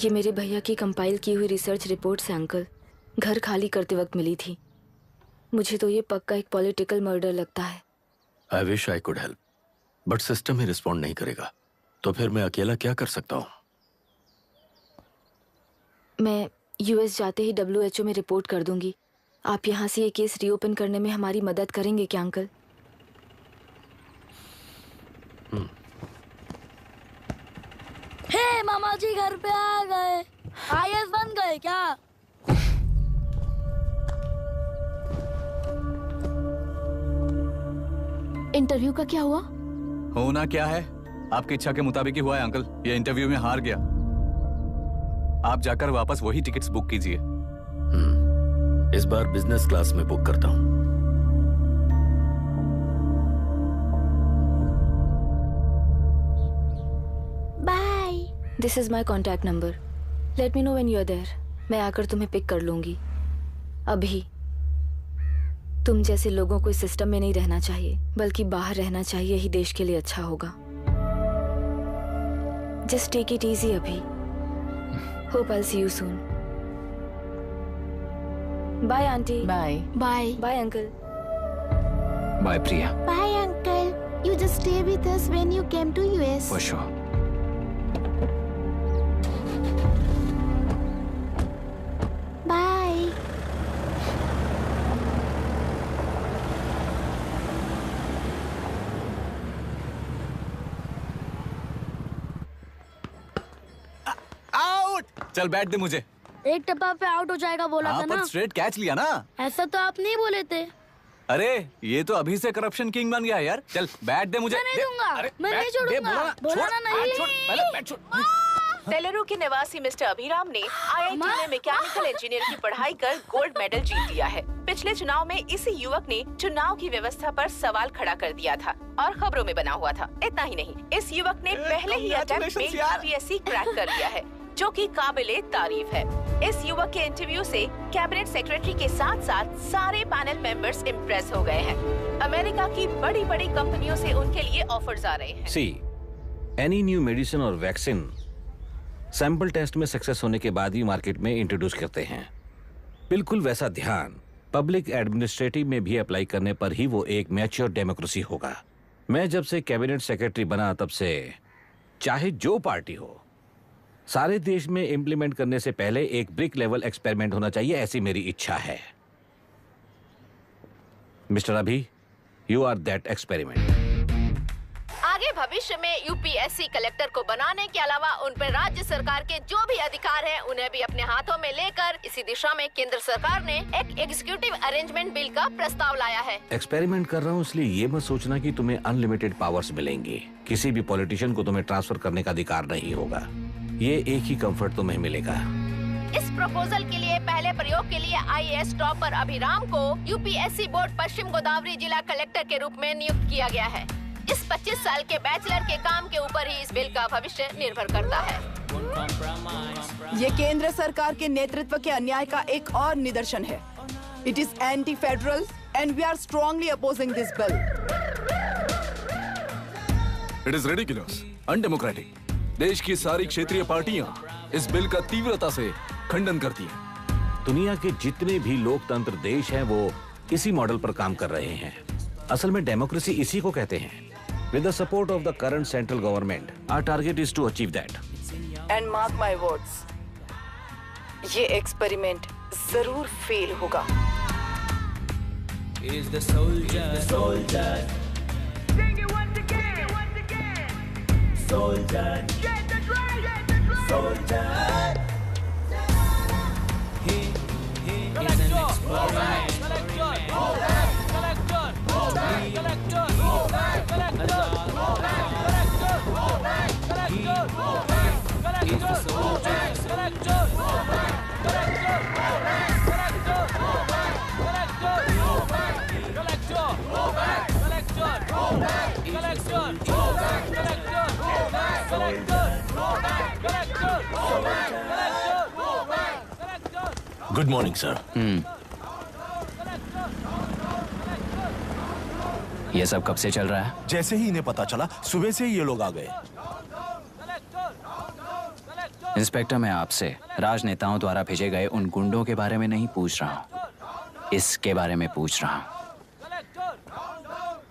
ये मेरे भैया की कंपाइल की हुई रिसर्च रिपोर्ट से अंकल, घर खाली करते वक्त मिली थी। मुझे तो ये पक्का एक पॉलिटिकल मर्डर लगता है। I wish I could help, but system he respond नहीं करेगा, तो फिर मैं अकेला क्या कर सकता हूँ? मैं US जाते ही WHO में रिपोर्ट कर दूंगी। आप यहाँ से ये केस रीओपन करने में हमारी मदद करेंगे क्या अंकल? हे मामा जी घर पे आ गए। IAS बन गए क्या? इंटरव्यू का क्या हुआ? होना क्या है, आपकी इच्छा के मुताबिक ही हुआ है अंकल। ये इंटरव्यू में हार गया। आप जाकर वापस वही टिकट्स बुक कीजिए। इस बार बिजनेस क्लास में बुक करता हूँ। Bye. This is my contact number. Let me know when you are there. मैं आकर तुम्हें पिक कर लूंगी। अभी तुम जैसे लोगों को इस सिस्टम में नहीं रहना चाहिए, बल्कि बाहर रहना चाहिए ही देश के लिए अच्छा होगा। जस्ट टेक इट इजी अभी। Hope I see you soon. Bye aunty. Bye bye bye uncle. Bye Priya. Bye uncle. You just stay with us when you came to US. For sure. Bye. Out. चल बैठ दे मुझे। एक टप्पा पे out हो जाएगा बोला था ना। स्ट्रेट कैच लिया ना। ऐसा तो आप नहीं बोले थे। अरे ये तो अभी से करप्शन किंग बन गया है यार। चल बैठ दे मुझे। मैं नहीं दूंगा। मैं नहीं छोड़ूंगा। बोला ना नहीं। तेलुरु के निवासी मिस्टर अभिराम ने IIT में मैकेनिकल इंजीनियर की पढ़ाई कर गोल्ड मेडल जीत लिया है। पिछले चुनाव में इसी युवक ने चुनाव की व्यवस्था पर सवाल खड़ा कर दिया था और खबरों में बना हुआ था। इतना ही नहीं, इस युवक ने पहले ही अटेम्प्ट में UPSC क्रैक कर लिया है, जो कि काबिले तारीफ है। इस युवक के इंटरव्यू से कैबिनेट सेक्रेटरी के साथ साथ सारे पैनल मेंबर्स इम्प्रेस हो गए हैं। अमेरिका की बड़ी बड़ी कंपनियों से उनके लिए ऑफर्स आ रहे हैं। सी एनी न्यू मेडिसिन और वैक्सीन सैंपल टेस्ट में सक्सेस होने के बाद ही मार्केट में इंट्रोड्यूस करते हैं। बिल्कुल वैसा ध्यान पब्लिक एडमिनिस्ट्रेटिव में भी अप्लाई करने पर ही वो एक मैच्योर डेमोक्रेसी होगा। मैं जब से कैबिनेट सेक्रेटरी बना तब से चाहे जो पार्टी हो, सारे देश में इम्प्लीमेंट करने से पहले एक ब्रिक लेवल एक्सपेरिमेंट होना चाहिए, ऐसी मेरी इच्छा है। मिस्टर अभी, यू आर दैट एक्सपेरिमेंट। आगे भविष्य में यूपीएससी कलेक्टर को बनाने के अलावा उन पर राज्य सरकार के जो भी अधिकार हैं, उन्हें भी अपने हाथों में लेकर इसी दिशा में केंद्र सरकार ने एक एग्जीक्यूटिव अरेंजमेंट बिल का प्रस्ताव लाया है। एक्सपेरिमेंट कर रहा हूँ इसलिए ये मत सोचना कि तुम्हें अनलिमिटेड पावर्स मिलेंगे। किसी भी पॉलिटिशियन को तुम्हें ट्रांसफर करने का अधिकार नहीं होगा। ये एक ही कंफर्ट तुम्हें मिलेगा। इस प्रपोजल के लिए पहले प्रयोग के लिए IAS टॉपर अभिराम को यूपीएससी बोर्ड पश्चिम गोदावरी जिला कलेक्टर के रूप में नियुक्त किया गया है। इस 25 साल के बैचलर के काम के ऊपर ही इस बिल का भविष्य निर्भर करता है। ये केंद्र सरकार के नेतृत्व के अन्याय का एक और निदर्शन है। It is anti federal and we are strongly opposing this bill. It is ridiculous, undemocratic. देश की सारी क्षेत्रीय पार्टियां इस बिल का तीव्रता से खंडन करती हैं। दुनिया के जितने भी लोकतंत्र देश हैं वो इसी मॉडल पर काम कर रहे हैं। असल में डेमोक्रेसी इसी को कहते हैं। With the support of the current central government, our target is to achieve that. And mark my words, ये एक्सपेरिमेंट जरूर फेल होगा। Is the soldier. Sing it once again. Soldier. Get the drum. Soldier. He is an experiment. Good morning sir. ये सब कब से चल रहा है? जैसे ही इन्हें पता चला, सुबह से ही ये लोग आ गए। इंस्पेक्टर, मैं आपसे राजनेताओं द्वारा भेजे गए उन गुंडों के बारे में नहीं पूछ रहा हूँ, इसके बारे में पूछ रहा हूँ।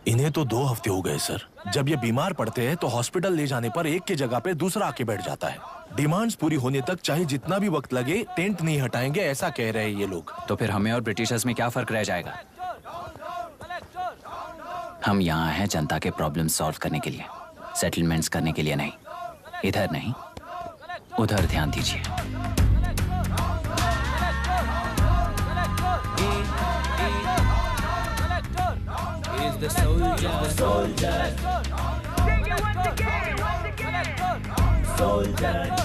इन्हें तो 2 हफ्ते हो गए सर। जब ये बीमार पड़ते हैं तो हॉस्पिटल ले जाने पर एक के जगह पे दूसरा आके बैठ जाता है। डिमांड्स पूरी होने तक चाहे जितना भी वक्त लगे टेंट नहीं हटाएंगे, ऐसा कह रहे हैं ये लोग। तो फिर हमें और ब्रिटिशर्स में क्या फर्क रह जाएगा? हम यहाँ हैं जनता के प्रॉब्लम सॉल्व करने के लिए, सेटलमेंट्स करने के लिए नहीं। इधर नहीं, उधर ध्यान दीजिए। Is the soldier. Soldier.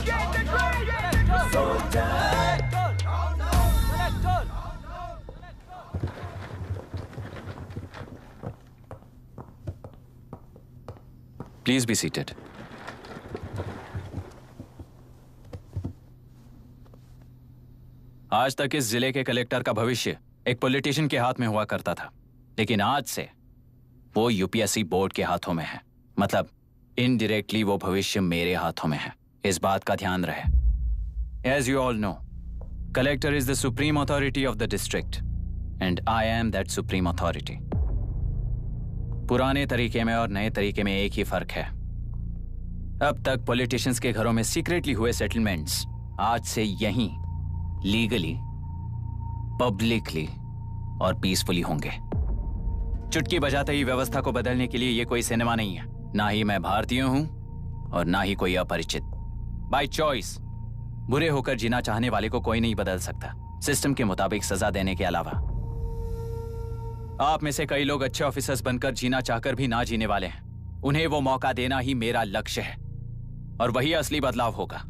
Get the drum. Soldier. Please be seated. आज तक इस जिले के कलेक्टर का भविष्य एक पॉलिटिशियन के हाथ में हुआ करता था। लेकिन आज से वो यूपीएससी बोर्ड के हाथों में है। मतलब इनडायरेक्टली वो भविष्य मेरे हाथों में है। इस बात का ध्यान रहे। As you all know, collector is the supreme authority of the district, and I am that supreme authority. पुराने तरीके में और नए तरीके में एक ही फर्क है। अब तक पॉलिटिशियंस के घरों में सीक्रेटली हुए सेटलमेंट्स आज से यहीं लीगली, पब्लिकली और पीसफुली होंगे। चुटकी बजाते ही व्यवस्था को बदलने के लिए ये कोई सिनेमा नहीं है। ना ही मैं भारतीय हूं और ना ही कोई अपरिचित। बाय चॉइस बुरे होकर जीना चाहने वाले को कोई नहीं बदल सकता, सिस्टम के मुताबिक सजा देने के अलावा। आप में से कई लोग अच्छे ऑफिसर्स बनकर जीना चाहकर भी ना जीने वाले हैं। उन्हें वो मौका देना ही मेरा लक्ष्य है और वही असली बदलाव होगा।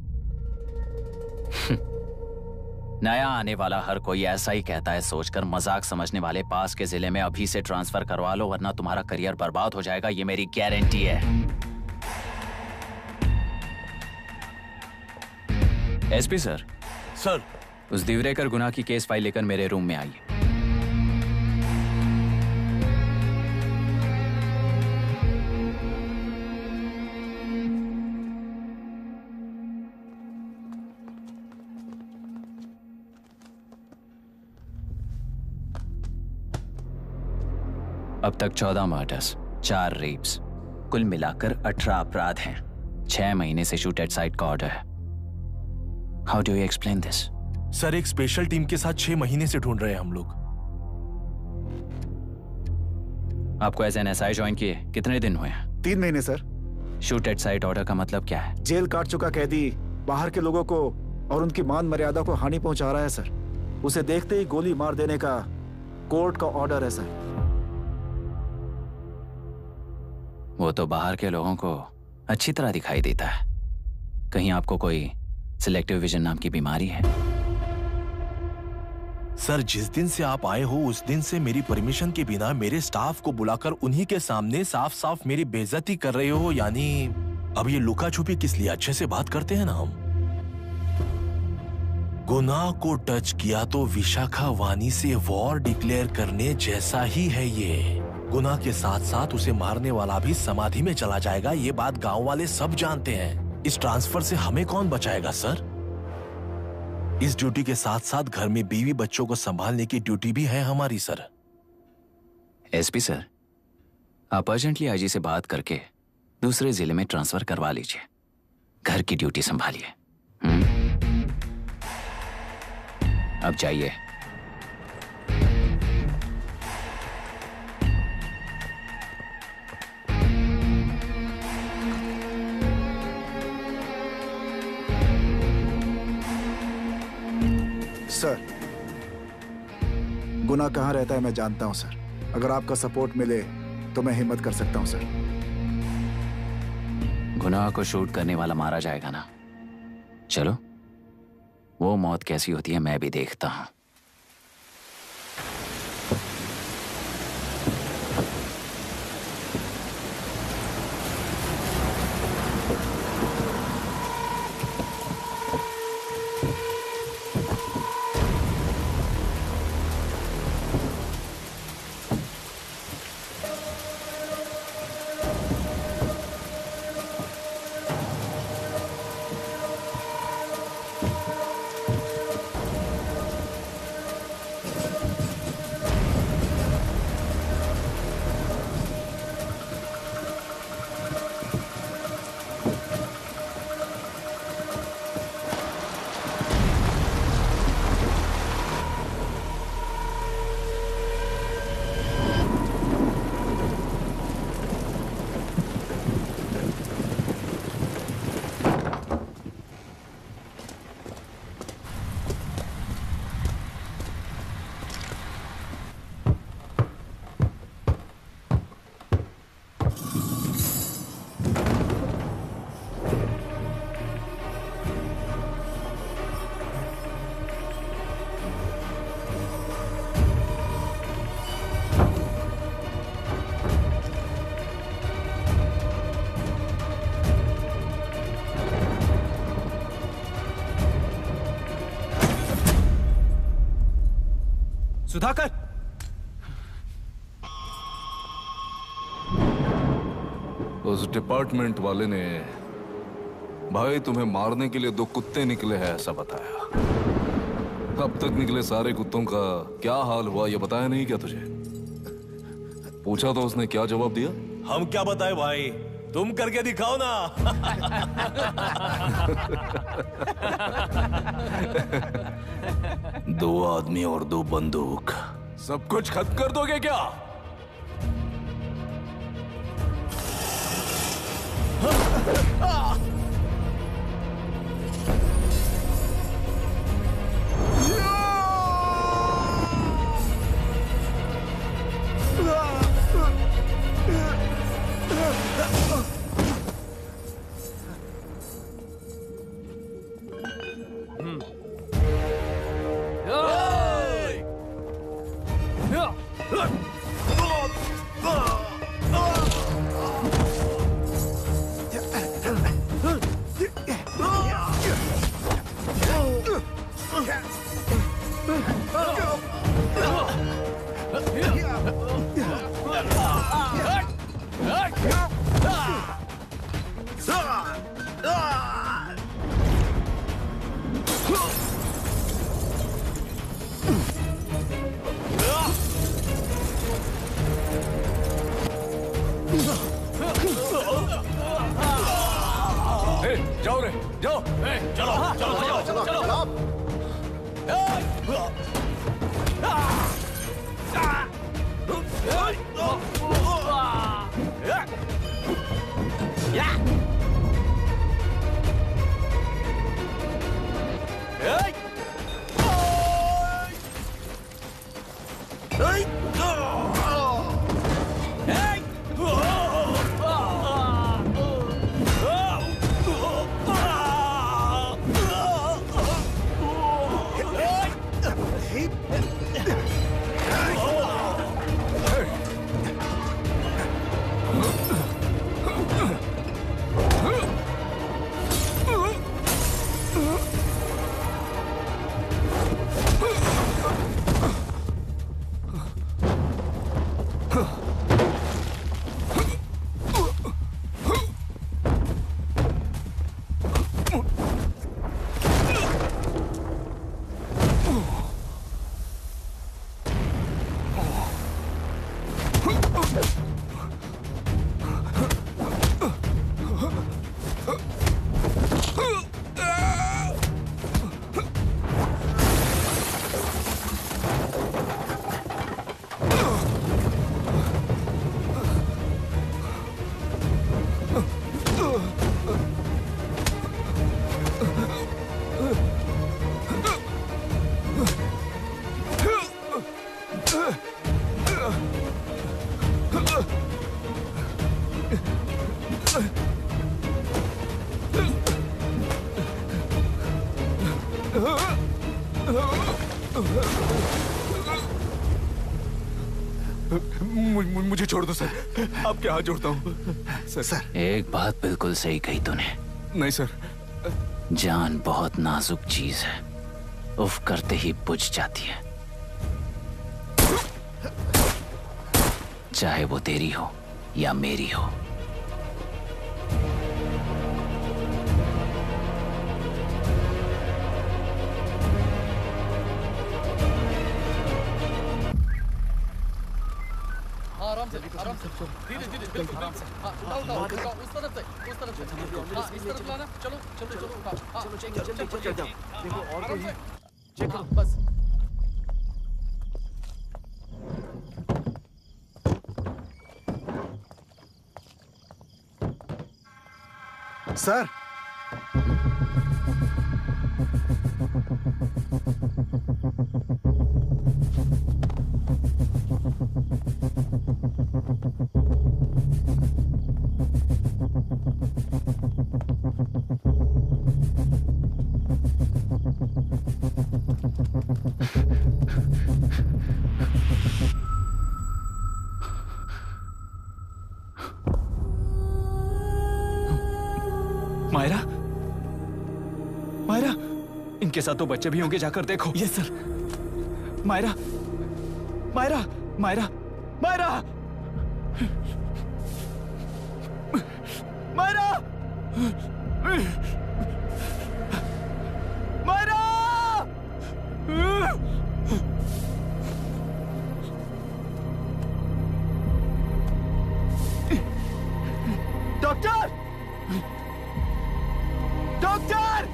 नया आने वाला हर कोई ऐसा ही कहता है सोचकर मजाक समझने वाले पास के जिले में अभी से ट्रांसफर करवा लो, वरना तुम्हारा करियर बर्बाद हो जाएगा। ये मेरी गारंटी है। SP sir. सर। उस दिवरेकर गुनाह की केस फाइल लेकर मेरे रूम में आइए। अब तक 14 मर्डर्स, 4 रेप्स, कुल मिलाकर 18 अपराध हैं। 6 महीने से शूट एट साइट का ऑर्डर है। How do you explain this? Sir, एक स्पेशल टीम के साथ 6 महीने से ढूंढ रहे हैं हम लोग। आपको एज एन एसआई ज्वाइन किए कितने दिन हुए हैं? 3 महीने sir. Shoot at site order का मतलब क्या है? जेल काट चुका कैदी बाहर के लोगों को और उनकी मान मर्यादा को हानि पहुंचा रहा है सर। उसे देखते ही गोली मार देने का कोर्ट का ऑर्डर है सर। वो तो बाहर के लोगों को अच्छी तरह दिखाई देता है। कहीं आपको कोई सिलेक्टिव विजन नाम की बीमारी है? सर, जिस दिन से आप आए हो उस दिन से मेरी परमिशन के बिना मेरे स्टाफ को बुलाकर उन्हीं के सामने साफ साफ मेरी बेइज्जती कर रहे हो। यानी अब ये लुका छुपी किस लिए? अच्छे से बात करते हैं ना हम। गुनाह को टच किया तो विशाखा वानी से वॉर डिक्लेयर करने जैसा ही है ये। गुनाह के साथ साथ उसे मारने वाला भी समाधि में चला जाएगा। ये बात गांव वाले सब जानते हैं। इस ट्रांसफर से हमें कौन बचाएगा सर? इस ड्यूटी के साथ साथ घर में बीवी बच्चों को संभालने की ड्यूटी भी है हमारी सर। एसपी सर, आप अर्जेंटली आईजी से बात करके दूसरे जिले में ट्रांसफर करवा लीजिए। घर की ड्यूटी संभालिए। अब जाइए। सर, गुनाह कहाँ रहता है मैं जानता हूं सर। अगर आपका सपोर्ट मिले तो मैं हिम्मत कर सकता हूं सर। गुनाह को शूट करने वाला मारा जाएगा ना? चलो, वो मौत कैसी होती है मैं भी देखता हूं। सुधाकर, उस डिपार्टमेंट वाले ने भाई तुम्हें मारने के लिए 2 कुत्ते निकले हैं ऐसा बताया। अब तक निकले सारे कुत्तों का क्या हाल हुआ ये बताया नहीं क्या तुझे? पूछा तो उसने क्या जवाब दिया? हम क्या बताए भाई, तुम करके दिखाओ ना। 2 आदमी और 2 बंदूक, सब कुछ खत्म कर दोगे क्या? जाओ रे, जाओ। चलो चलो चलो चलो चलो। मुझे छोड़ दो सर, आपके हाथ जोड़ता हूँ सर। एक बात बिल्कुल सही कही तूने। नहीं सर। जान बहुत नाजुक चीज है, उफ करते ही बुझ जाती है, चाहे वो तेरी हो या मेरी हो। आराम से धीरे धीरे आराम से। उठाओ उस तरफ से इस तरफ लाना। चलो चलो चलो चलो देखो और कोई चेक करो बस। सर मायरा, मायरा, इनके साथ तो बच्चे भी होंगे, जाकर देखो। Yes sir. Myra, Myra, Myra, Myra. Myra! Doctor! Doctor!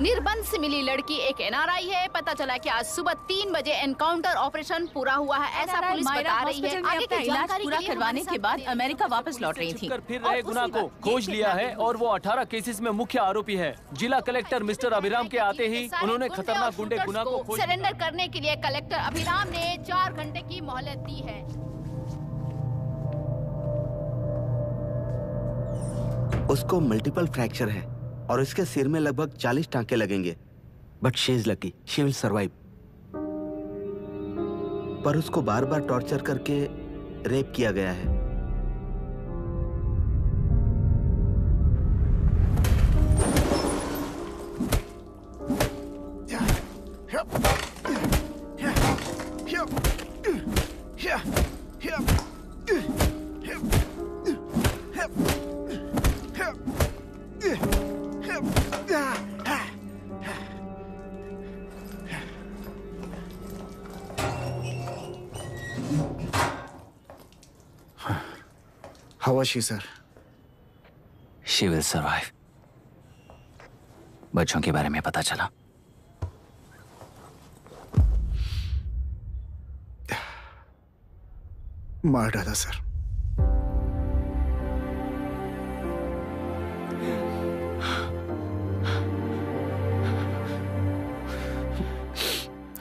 निर्बंध से मिली लड़की एक एनआरआई है। पता चला कि आज सुबह 3 बजे एनकाउंटर ऑपरेशन पूरा हुआ है, ऐसा पुलिस बता रही है। आगे की इलाज जानकारी पूरा के लिए करवाने हमारे के बाद साथ अमेरिका वापस लौट रही थी। फिर रहे गुनाह को खोज लिया है और वो 18 केसेस में मुख्य आरोपी है। जिला कलेक्टर मिस्टर अभिराम के आते ही उन्होंने खतरनाक गुंडे गुनाह को खोज सरेंडर करने के लिए कलेक्टर अभिराम ने 4 घंटे की मोहलत दी है। उसको मल्टीपल फ्रैक्चर है और उसके सिर में लगभग 40 टांके लगेंगे, but she is lucky, she will survive. पर उसको बार बार टॉर्चर करके रेप किया गया है। How was she, sir? She will survive. बच्चों के बारे में पता चला? मार डाला सर।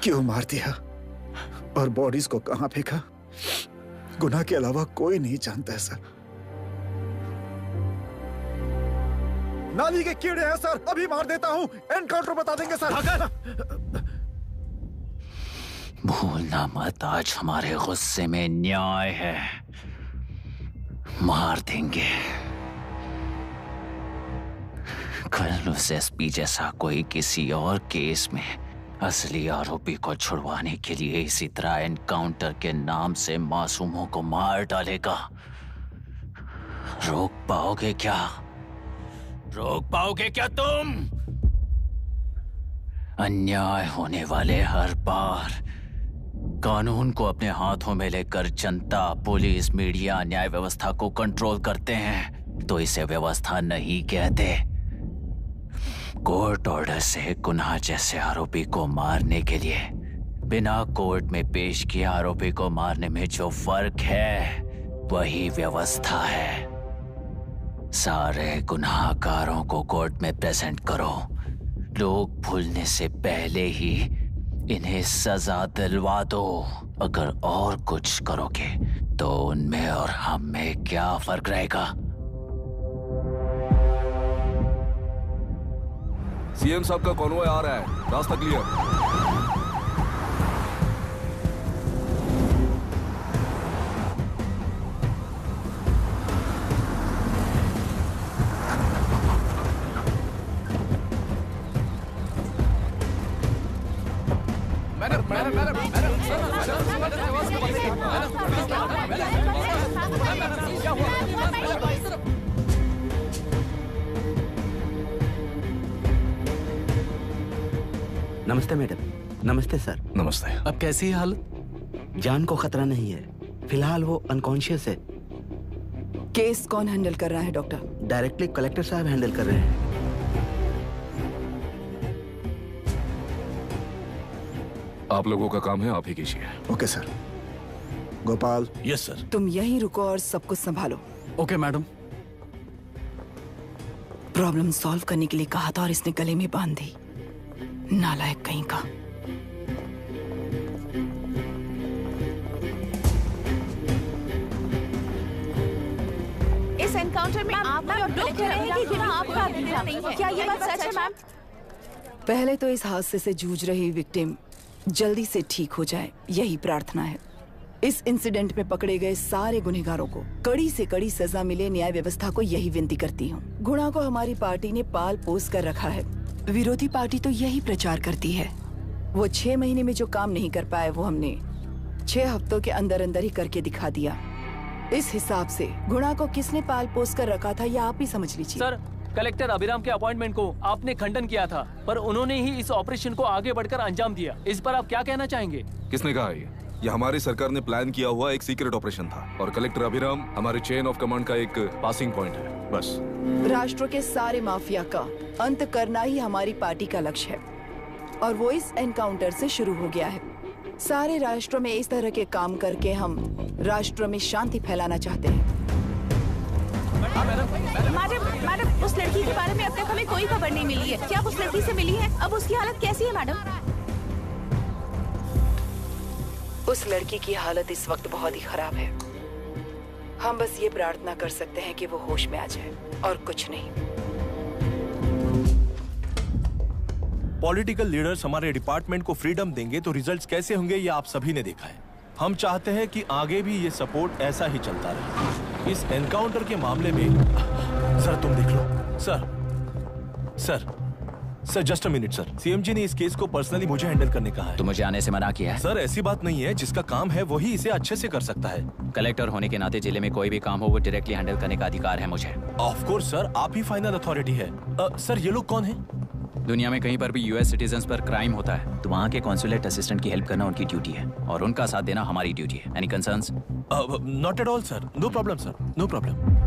क्यों मार दिया और बॉडीज को कहां फेंका, गुनाह के अलावा कोई नहीं जानता है सर। नाली के कीड़े हैं सर, अभी मार देता हूं, एनकाउंटर बता देंगे सर। भूलना मत, आज हमारे गुस्से में न्याय है, मार देंगे। कल उस एसपी जैसा कोई किसी और केस में असली आरोपी को छुड़वाने के लिए इसी तरह एनकाउंटर के नाम से मासूमों को मार डालेगा। रोक पाओगे क्या? रोक पाओगे क्या तुम? अन्याय होने वाले हर बार कानून को अपने हाथों में लेकर जनता, पुलिस, मीडिया, न्याय व्यवस्था को कंट्रोल करते हैं तो इसे व्यवस्था नहीं कहते। कोर्ट ऑर्डर से गुनाह जैसे आरोपी को मारने के लिए बिना कोर्ट में पेश किए आरोपी को मारने में जो फर्क है वही व्यवस्था है। सारे गुनाहगारों को कोर्ट में प्रेजेंट करो, लोग भूलने से पहले ही इन्हें सजा दिलवा दो। अगर और कुछ करोगे तो उनमें और हम में क्या फर्क रहेगा? सीएम साहब का कॉन्वॉय आ रहा है, रास्ता क्लियर। नमस्ते मैडम। नमस्ते सर। नमस्ते। अब कैसी है हालत? जान को खतरा नहीं है, फिलहाल वो अनकॉन्शियस है। केस कौन हैंडल कर रहा है डॉक्टर? डायरेक्टली कलेक्टर साहब हैंडल कर रहे हैं। आप लोगों का काम है, आप ही कीजिए। Okay sir. Gopal. Yes sir. तुम यहीं रुको और सब कुछ संभालो। Okay madam. प्रॉब्लम सॉल्व करने के लिए कहा था और इसने गले में बांध दी। नालायक कहीं का। इस एनकाउंटर में आप लोग कह रहे हैं कि गुनाह आपका नहीं है। क्या ये बात सच है मैम? पहले तो इस हादसे से जूझ रही विक्टिम जल्दी से ठीक हो जाए, यही प्रार्थना है। इस इंसिडेंट में पकड़े गए सारे गुनहगारों को कड़ी से कड़ी सजा मिले, न्याय व्यवस्था को यही विनती करती हूँ। गुनाह को हमारी पार्टी ने पाल पोस कर रखा है, विरोधी पार्टी तो यही प्रचार करती है। वो 6 महीने में जो काम नहीं कर पाए वो हमने 6 हफ्तों के अंदर अंदर ही करके दिखा दिया। इस हिसाब से गुणा को किसने पाल पोस कर रखा था, यह आप ही समझ लीजिए। सर, कलेक्टर अभिराम के अपॉइंटमेंट को आपने खंडन किया था, पर उन्होंने ही इस ऑपरेशन को आगे बढ़कर अंजाम दिया। इस पर आप क्या कहना चाहेंगे? किसने कहा ये हमारी सरकार ने प्लान किया हुआ एक सीक्रेट ऑपरेशन था और कलेक्टर अभिराम हमारे चेन ऑफ कमांड का एक पासिंग पॉइंट है, बस। राष्ट्र के सारे माफिया का अंत करना ही हमारी पार्टी का लक्ष्य है और वो इस एनकाउंटर से शुरू हो गया है। सारे राष्ट्रों में इस तरह के काम करके हम राष्ट्र में शांति फैलाना चाहते हैं। मैडम, उस लड़की के बारे में अब तक हमें कोई खबर नहीं मिली है। क्या आप उस लड़की से मिली है? अब उसकी हालत कैसी है मैडम? उस लड़की की हालत इस वक्त बहुत ही खराब है। हम बस ये प्रार्थना कर सकते हैं कि वो होश में आ जाए और कुछ नहीं। पॉलिटिकल लीडर्स हमारे डिपार्टमेंट को फ्रीडम देंगे तो रिजल्ट्स कैसे होंगे ये आप सभी ने देखा है। हम चाहते हैं कि आगे भी ये सपोर्ट ऐसा ही चलता रहे। इस एनकाउंटर के मामले में सर तुम देख लो। Sir just a minute sir. CM ji ने इस केस को पर्सनली मुझे हैंडल करने कहा है। तो मुझे आने से मना किया है? सर ऐसी बात नहीं है, जिसका काम है वही इसे अच्छे से कर सकता है। कलेक्टर होने के नाते जिले में कोई भी काम हो वो डायरेक्टली हैंडल करने का अधिकार है मुझे। ऑफ कोर्स सर, आप ही फाइनल अथॉरिटी है। सर ये लोग कौन है? दुनिया में कहीं पर भी यूएस सिटीजन्स पर क्राइम होता है तो वहाँ के कॉन्सुलेट असिस्टेंट की हेल्प करना उनकी ड्यूटी है और उनका साथ देना हमारी ड्यूटी है। Any concerns? Not at all sir, no problem sir, no problem.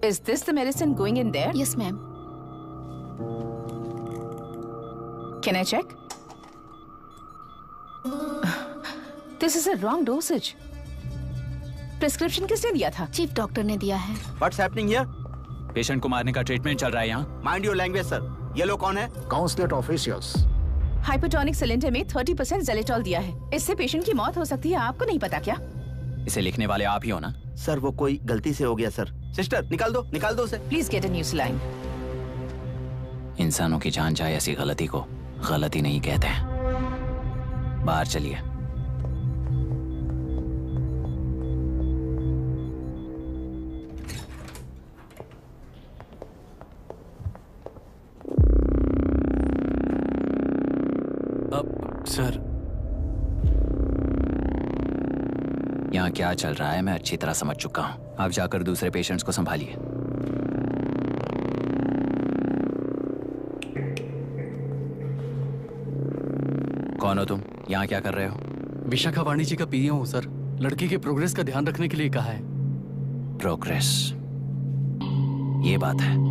Is this the medicine going in there? Yes, ma'am. Can I check? This is a wrong dosage. Prescription किसने दिया था? चीफ डॉक्टर ने दिया है। What's happening here? Patient को मारने का treatment चल रहा है यहाँ। Mind your language, sir. ये लोग कौन है? Consulate officials. हाइपोटोनिक सिलेंडर में 30% जेलेटॉल दिया है। इससे पेशेंट की मौत हो सकती है, आपको नहीं पता क्या? इसे लिखने वाले आप ही हो ना? सर वो कोई गलती से हो गया सर। सिस्टर निकाल दो उसे। Please get a new saline. इंसानों की जान जाए ऐसी गलती को गलती नहीं कहते हैं। बाहर चलिए। सर यहाँ क्या चल रहा है मैं अच्छी तरह समझ चुका हूँ। आप जाकर दूसरे पेशेंट्स को संभालिए। कौन हो तुम? यहाँ क्या कर रहे हो? विशाखा वाणी जी का पीएम हूँ सर। लड़की के प्रोग्रेस का ध्यान रखने के लिए कहा है। प्रोग्रेस, ये बात है।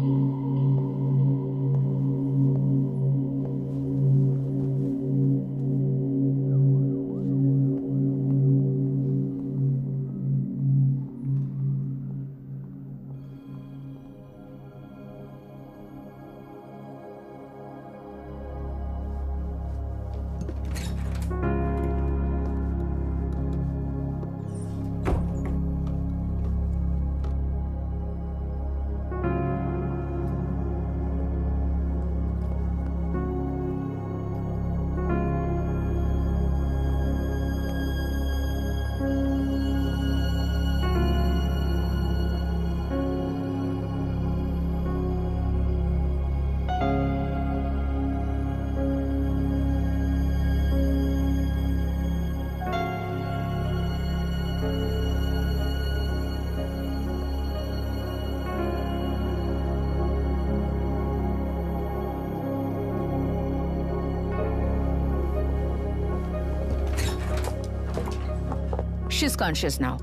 She's conscious now.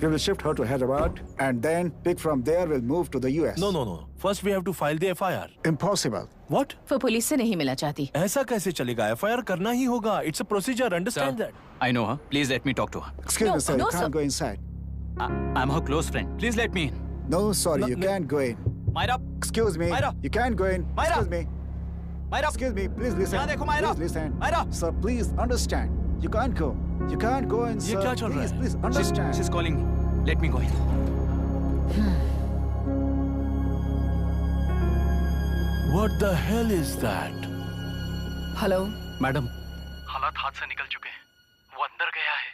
We will shift her to Hyderabad and then pick from there. We'll move to the US. No. First we have to file the FIR. Impossible. What? वो पुलिस से नहीं मिलना चाहती। ऐसा कैसे चलेगा? FIR करना ही होगा. It's a procedure. Understand that? I know her. Please let me talk to her. Excuse me, sir. You can't go inside. I'm her close friend. Please let me in. No, sorry, you can't go in. Myra. Excuse me. Myra. You can't go in. Myra. Excuse me. Myra. Excuse me. Please listen. यहाँ देखो Myra. Please listen. Myra. Sir, please understand. You can't go. You can't go in, sir. ये क्या चल रहा है? Please understand. She's calling me. Let me go in. What the hell is that? Hello madam, हालात हाथ से निकल चुके हैं। वो अंदर गया है।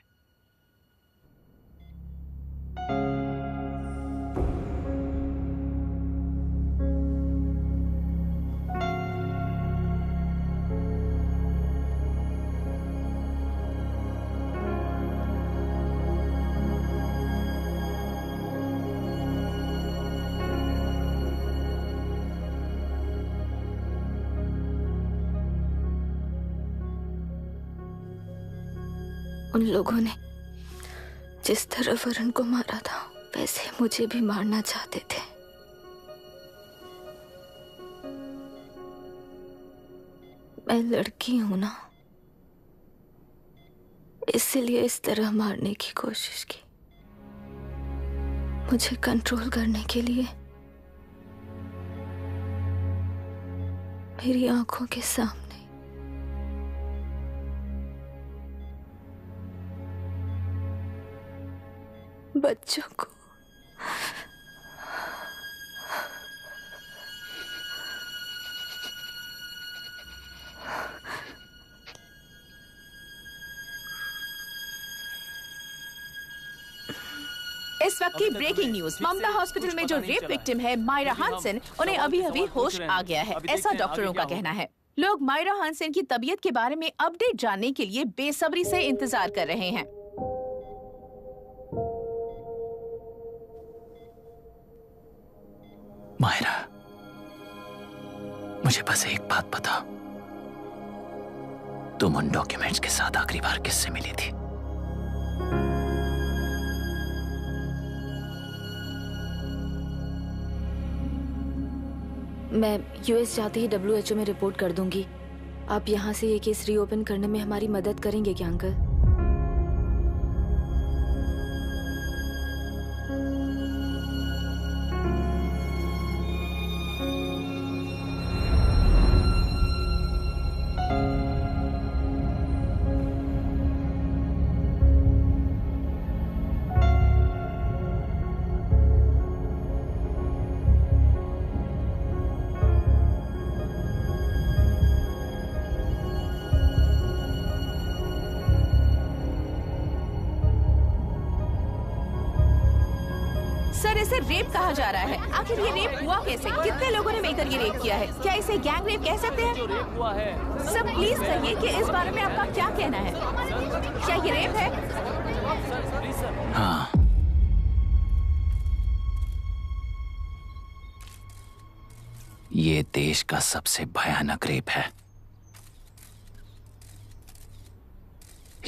उन लोगों ने जिस तरह वरुण को मारा था वैसे मुझे भी मारना चाहते थे। मैं लड़की हूं ना, इसलिए इस तरह मारने की कोशिश की। मुझे कंट्रोल करने के लिए मेरी आंखों के सामने बच्चों को इस वक्त की ब्रेकिंग न्यूज। ममता हॉस्पिटल में जो रेप विक्टिम है मायरा हानसन, उन्हें अभी अभी होश आ गया है, ऐसा डॉक्टरों का कहना है। लोग मायरा हानसन की तबीयत के बारे में अपडेट जानने के लिए बेसब्री से इंतजार कर रहे हैं। मायरा, मुझे बस एक बात बताओ, तुम उन डॉक्यूमेंट्स के साथ आखिरी बार किससे मिली थी? मैं यूएस जाते ही WHO में रिपोर्ट कर दूंगी। आप यहाँ से ये केस रीओपन करने में हमारी मदद करेंगे क्या अंकल? सर, इसे रेप कहा जा रहा है। आखिर ये रेप हुआ कैसे? कितने लोगों ने मिलकर ये रेप किया है? क्या इसे गैंग रेप कह सकते हैं? सर प्लीज कहिए कि इस बारे में आपका क्या कहना है? क्या ये रेप है? हाँ, ये देश का सबसे भयानक रेप है।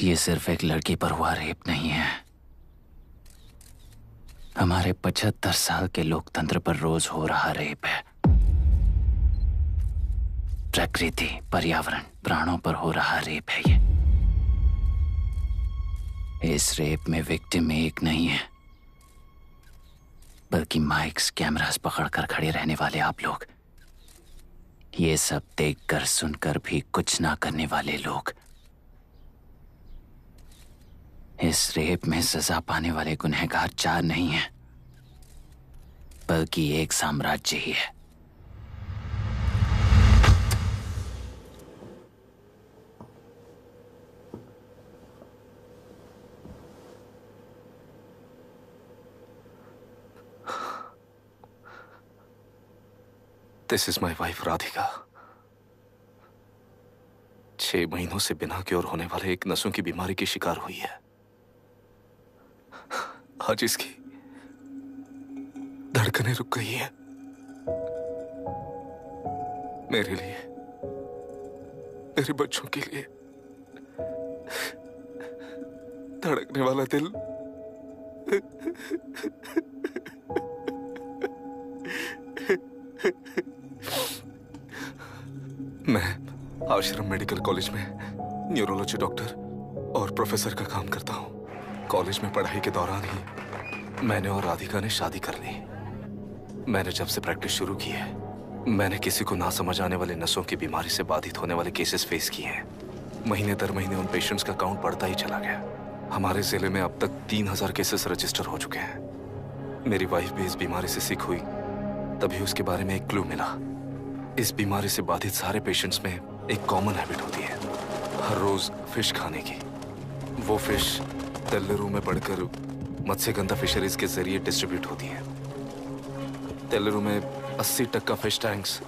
ये सिर्फ एक लड़की पर हुआ रेप नहीं है, हमारे 75 साल के लोकतंत्र पर रोज हो रहा रेप है। प्रकृति, पर्यावरण, प्राणों पर हो रहा रेप है ये। इस रेप में विक्टिम एक नहीं है, बल्कि माइक्स, कैमरास पकड़कर खड़े रहने वाले आप लोग। ये सब देखकर सुनकर भी कुछ ना करने वाले लोग। इस रेप में सजा पाने वाले गुनहगार 4 नहीं हैं, बल्कि एक साम्राज्य ही है। This is my wife Radhika. 6 महीनों से बिना क्योर होने वाले एक नसों की बीमारी की शिकार हुई है। आज इसकी धड़कनें रुक गई हैं। मेरे लिए, मेरे बच्चों के लिए धड़कने वाला दिल मैं आश्रम मेडिकल कॉलेज में न्यूरोलॉजी डॉक्टर और प्रोफेसर का काम करता हूं। कॉलेज में पढ़ाई के दौरान ही मैंने और राधिका ने शादी कर ली। मैंने जब से प्रैक्टिस शुरू की है, मैंने किसी को ना समझ आने वाले नसों की बीमारी से बाधित होने वाले केसेस फेस किए हैं। महीने दर महीने उन पेशेंट्स का काउंट बढ़ता ही चला गया। हमारे जिले में अब तक 3000 केसेस रजिस्टर हो चुके हैं। मेरी वाइफ भी इस बीमारी से सिक हुई, तभी उसके बारे में एक क्लू मिला। इस बीमारी से बाधित सारे पेशेंट्स में एक कॉमन हैबिट होती है, हर रोज फिश खाने की। वो फिश तेल्लुरु में बढ़कर मत्स्यगंधा फिशरीज के जरिए डिस्ट्रीब्यूट होती है। तेल्लुरु में 80% फिश टैंक्स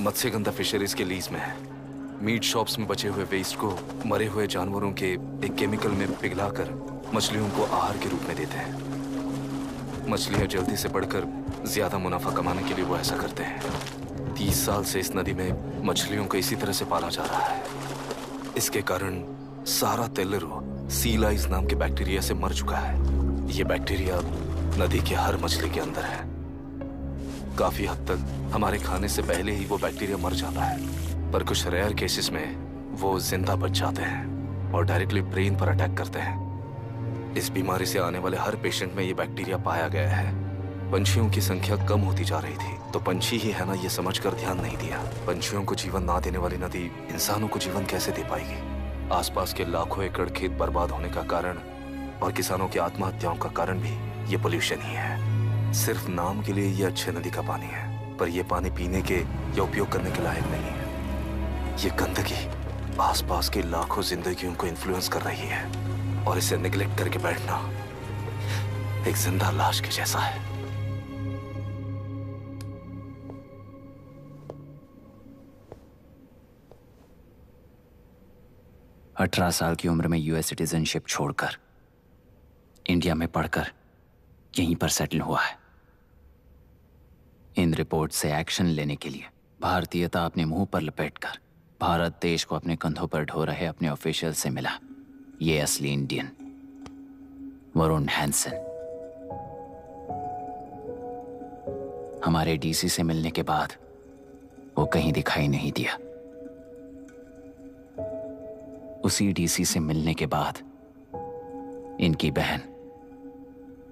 मत्स्यगंधा फिशरीज के लीज में है। मीट शॉप्स में बचे हुए वेस्ट को मरे हुए जानवरों के एक केमिकल में पिघलाकर मछलियों को आहार के रूप में देते हैं। मछलियां जल्दी से बढ़कर ज्यादा मुनाफा कमाने के लिए वो ऐसा करते हैं। 30 साल से इस नदी में मछलियों को इसी तरह से पाला जा रहा है। इसके कारण सारा तेल्लुरु सी लाइस नाम के बैक्टीरिया से मर चुका है। ये बैक्टीरिया नदी के हर मछली के अंदर है। काफी हद तक हमारे खाने से पहले ही वो बैक्टीरिया मर जाता है, पर कुछ रेयर केसेस में वो जिंदा बच जाते हैं और डायरेक्टली ब्रेन पर अटैक करते हैं। इस बीमारी से आने वाले हर पेशेंट में ये बैक्टीरिया पाया गया है। पंछियों की संख्या कम होती जा रही थी, तो पंछी ही है ना ये समझकर ध्यान नहीं दिया। पंछियों को जीवन ना देने वाली नदी इंसानों को जीवन कैसे दे पाएगी? आसपास के लाखों एकड़ खेत बर्बाद होने का कारण और किसानों की आत्महत्याओं का कारण भी ये पोल्यूशन ही है। सिर्फ नाम के लिए ये अच्छे नदी का पानी है, पर ये पानी पीने के या उपयोग करने के लायक नहीं है। ये गंदगी आसपास के लाखों जिंदगियों को इन्फ्लुएंस कर रही है और इसे निगलेक्ट करके बैठना एक जिंदा लाश के जैसा है। अठारह साल की उम्र में यूएस सिटीजनशिप छोड़कर इंडिया में पढ़कर यहीं पर सेटल हुआ है। इन रिपोर्ट से एक्शन लेने के लिए भारतीयता अपने मुंह पर लपेटकर भारत देश को अपने कंधों पर ढो रहे अपने ऑफिशियल से मिला ये असली इंडियन वरुण हैंसन। हमारे डीसी से मिलने के बाद वो कहीं दिखाई नहीं दिया। उसी डीसी से मिलने के बाद इनकी बहन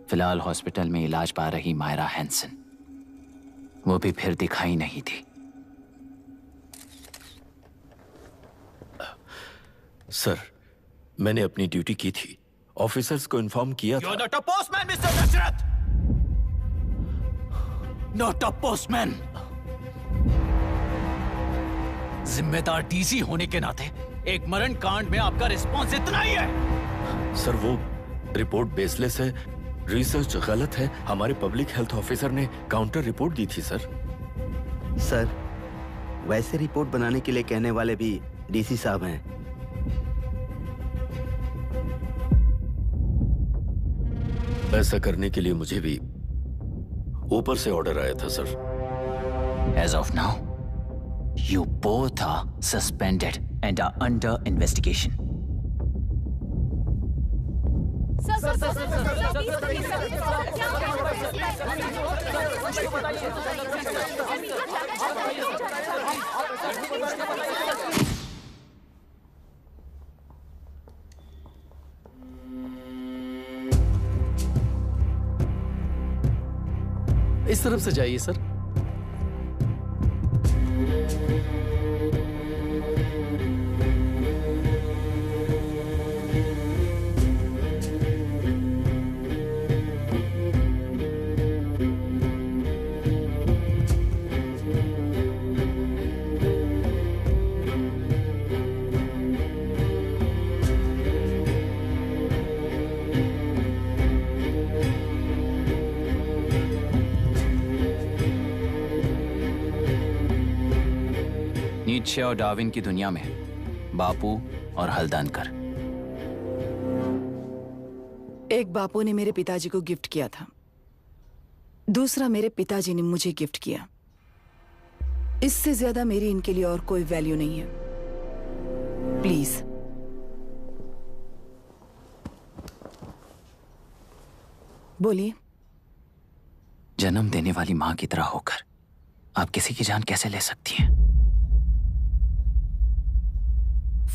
फिलहाल हॉस्पिटल में इलाज पा रही मायरा हैंसन, वो भी फिर दिखाई नहीं दी। सर, मैंने अपनी ड्यूटी की थी, ऑफिसर्स को इन्फॉर्म किया था। You're not a postman, Mr. Dashrath! Not a postman! जिम्मेदार डीसी होने के नाते एक मरण कांड में आपका रिस्पॉन्स इतना ही है। सर, वो रिपोर्ट बेसलेस है, रिसर्च गलत है। हमारे पब्लिक हेल्थ ऑफिसर ने काउंटर रिपोर्ट दी थी सर। सर, वैसे रिपोर्ट बनाने के लिए कहने वाले भी डीसी साहब हैं। ऐसा करने के लिए मुझे भी ऊपर से ऑर्डर आया था sir. As of now, you both are suspended and are under investigation. इस तरफ से जाइए सर। नीत्शे और डार्विन की दुनिया में बापू और हल्दनकर। एक बापू ने मेरे पिताजी को गिफ्ट किया था, दूसरा मेरे पिताजी ने मुझे गिफ्ट किया। इससे ज्यादा मेरी इनके लिए और कोई वैल्यू नहीं है। प्लीज बोलिए। जन्म देने वाली मां की तरह होकर आप किसी की जान कैसे ले सकती हैं?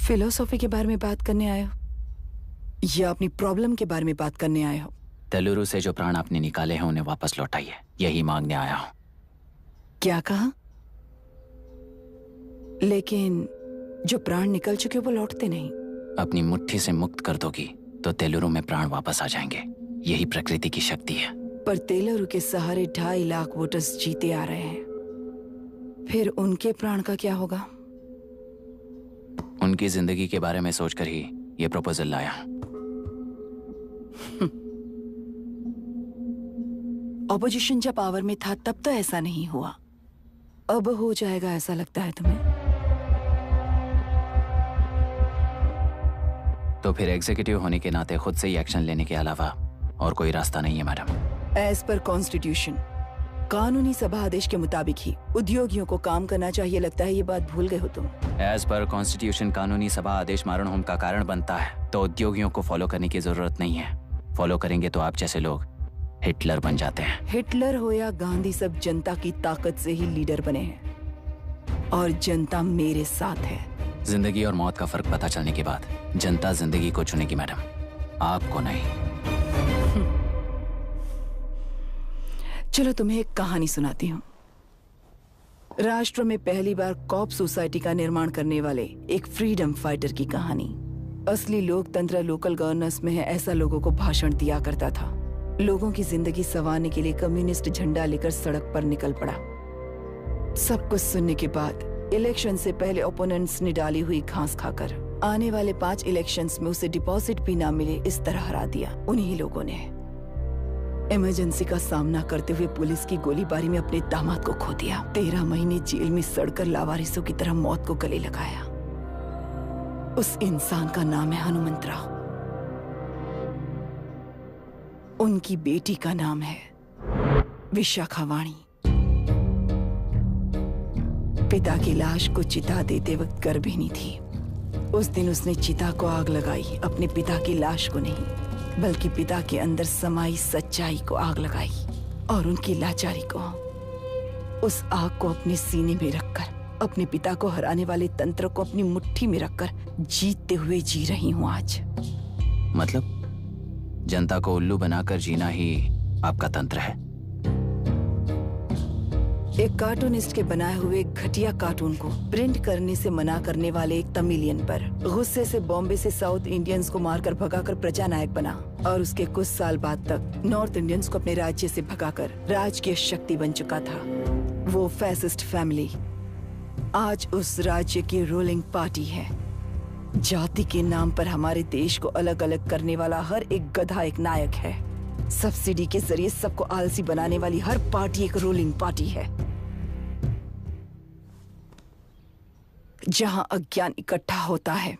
फिलोसॉफी के बारे में बात करने आए हो या अपनी प्रॉब्लम के बारे में बात करने आए हो? तेलुरु से जो प्राण आपने निकाले हैं उन्हें वापस लौटाइए, यही मांगने आया हूं। क्या कहा? लेकिन जो प्राण निकल चुके वो लौटते नहीं। अपनी मुट्ठी से मुक्त कर दोगी तो तेलुरु में प्राण वापस आ जाएंगे, यही प्रकृति की शक्ति है। पर तेलुरु के सहारे 2.5 लाख वोटर्स जीते आ रहे हैं, फिर उनके प्राण का क्या होगा? उनकी जिंदगी के बारे में सोचकर ही ये प्रपोजल लाया। ऑपोजिशन जब पावर में था तब तो ऐसा नहीं हुआ, अब हो जाएगा ऐसा लगता है तुम्हें? तो फिर एग्जीक्यूटिव होने के नाते खुद से ही एक्शन लेने के अलावा और कोई रास्ता नहीं है मैडम। एज पर कॉन्स्टिट्यूशन, कानूनी सभा आदेश के मुताबिक ही उद्योगियों को काम करना चाहिए। लगता है ये बात भूल गए हो तुम। एज पर कॉन्स्टिट्यूशन कानूनी सभा आदेश मारण होम का कारण बनता है, तो उद्योगियों को फॉलो करने की जरूरत नहीं है। फॉलो करेंगे तो आप जैसे लोग हिटलर बन जाते हैं। हिटलर हो या गांधी, सब जनता की ताकत से ही लीडर बने हैं और जनता मेरे साथ है। जिंदगी और मौत का फर्क पता चलने के बाद जनता जिंदगी को चुनेगी मैडम, आपको नहीं। चलो तुम्हें एक कहानी सुनाती हूँ। राष्ट्र में पहली बार कॉप सोसाइटी का निर्माण करने वाले एक फ्रीडम फाइटर की कहानी। असली लोकतंत्र लोकल गवर्नेंस में है, ऐसा लोगों को भाषण दिया करता था। लोगों की जिंदगी संवारने के लिए कम्युनिस्ट झंडा लेकर सड़क पर निकल पड़ा। सब कुछ सुनने के बाद इलेक्शन से पहले ओपोनेंट्स ने डाली हुई घास खाकर आने वाले 5 इलेक्शंस में उसे डिपॉजिट भी ना मिले, इस तरह हरा दिया। उन्हीं लोगों ने इमरजेंसी का सामना करते हुए पुलिस की गोलीबारी में अपने दामाद को खो दिया। 13 महीने जेल में सड़कर लावारिसों की तरह मौत को गले लगाया। उस इंसान का नाम है हनुमंतराव। उनकी बेटी का नाम है विशाखावाणी। पिता की लाश को चिता देते वक्त गर्भिणी थी। उस दिन उसने चिता को आग लगाई, अपने पिता की लाश को नहीं, बल्कि पिता के अंदर समाई सच्चाई को आग लगाई और उनकी लाचारी को। उस आग को अपने सीने में रखकर अपने पिता को हराने वाले तंत्र को अपनी मुट्ठी में रखकर जीतते हुए जी रही हूँ आज। मतलब जनता को उल्लू बनाकर जीना ही आपका तंत्र है? एक कार्टूनिस्ट के बनाए हुए घटिया कार्टून को प्रिंट करने से मना करने वाले एक तमिलियन पर गुस्से से बॉम्बे से साउथ इंडियंस को मारकर भगाकर प्रजानायक बना और उसके कुछ साल बाद तक नॉर्थ इंडियंस को अपने राज्य से भगाकर राजकीय शक्ति बन चुका था। वो फैसिस्ट फैमिली आज उस राज्य की रूलिंग पार्टी है। जाति के नाम पर हमारे देश को अलग अलग करने वाला हर एक गधा एक नायक है। सब्सिडी के जरिए सबको आलसी बनाने वाली हर पार्टी एक रूलिंग पार्टी है। जहां अज्ञान इकट्ठा होता है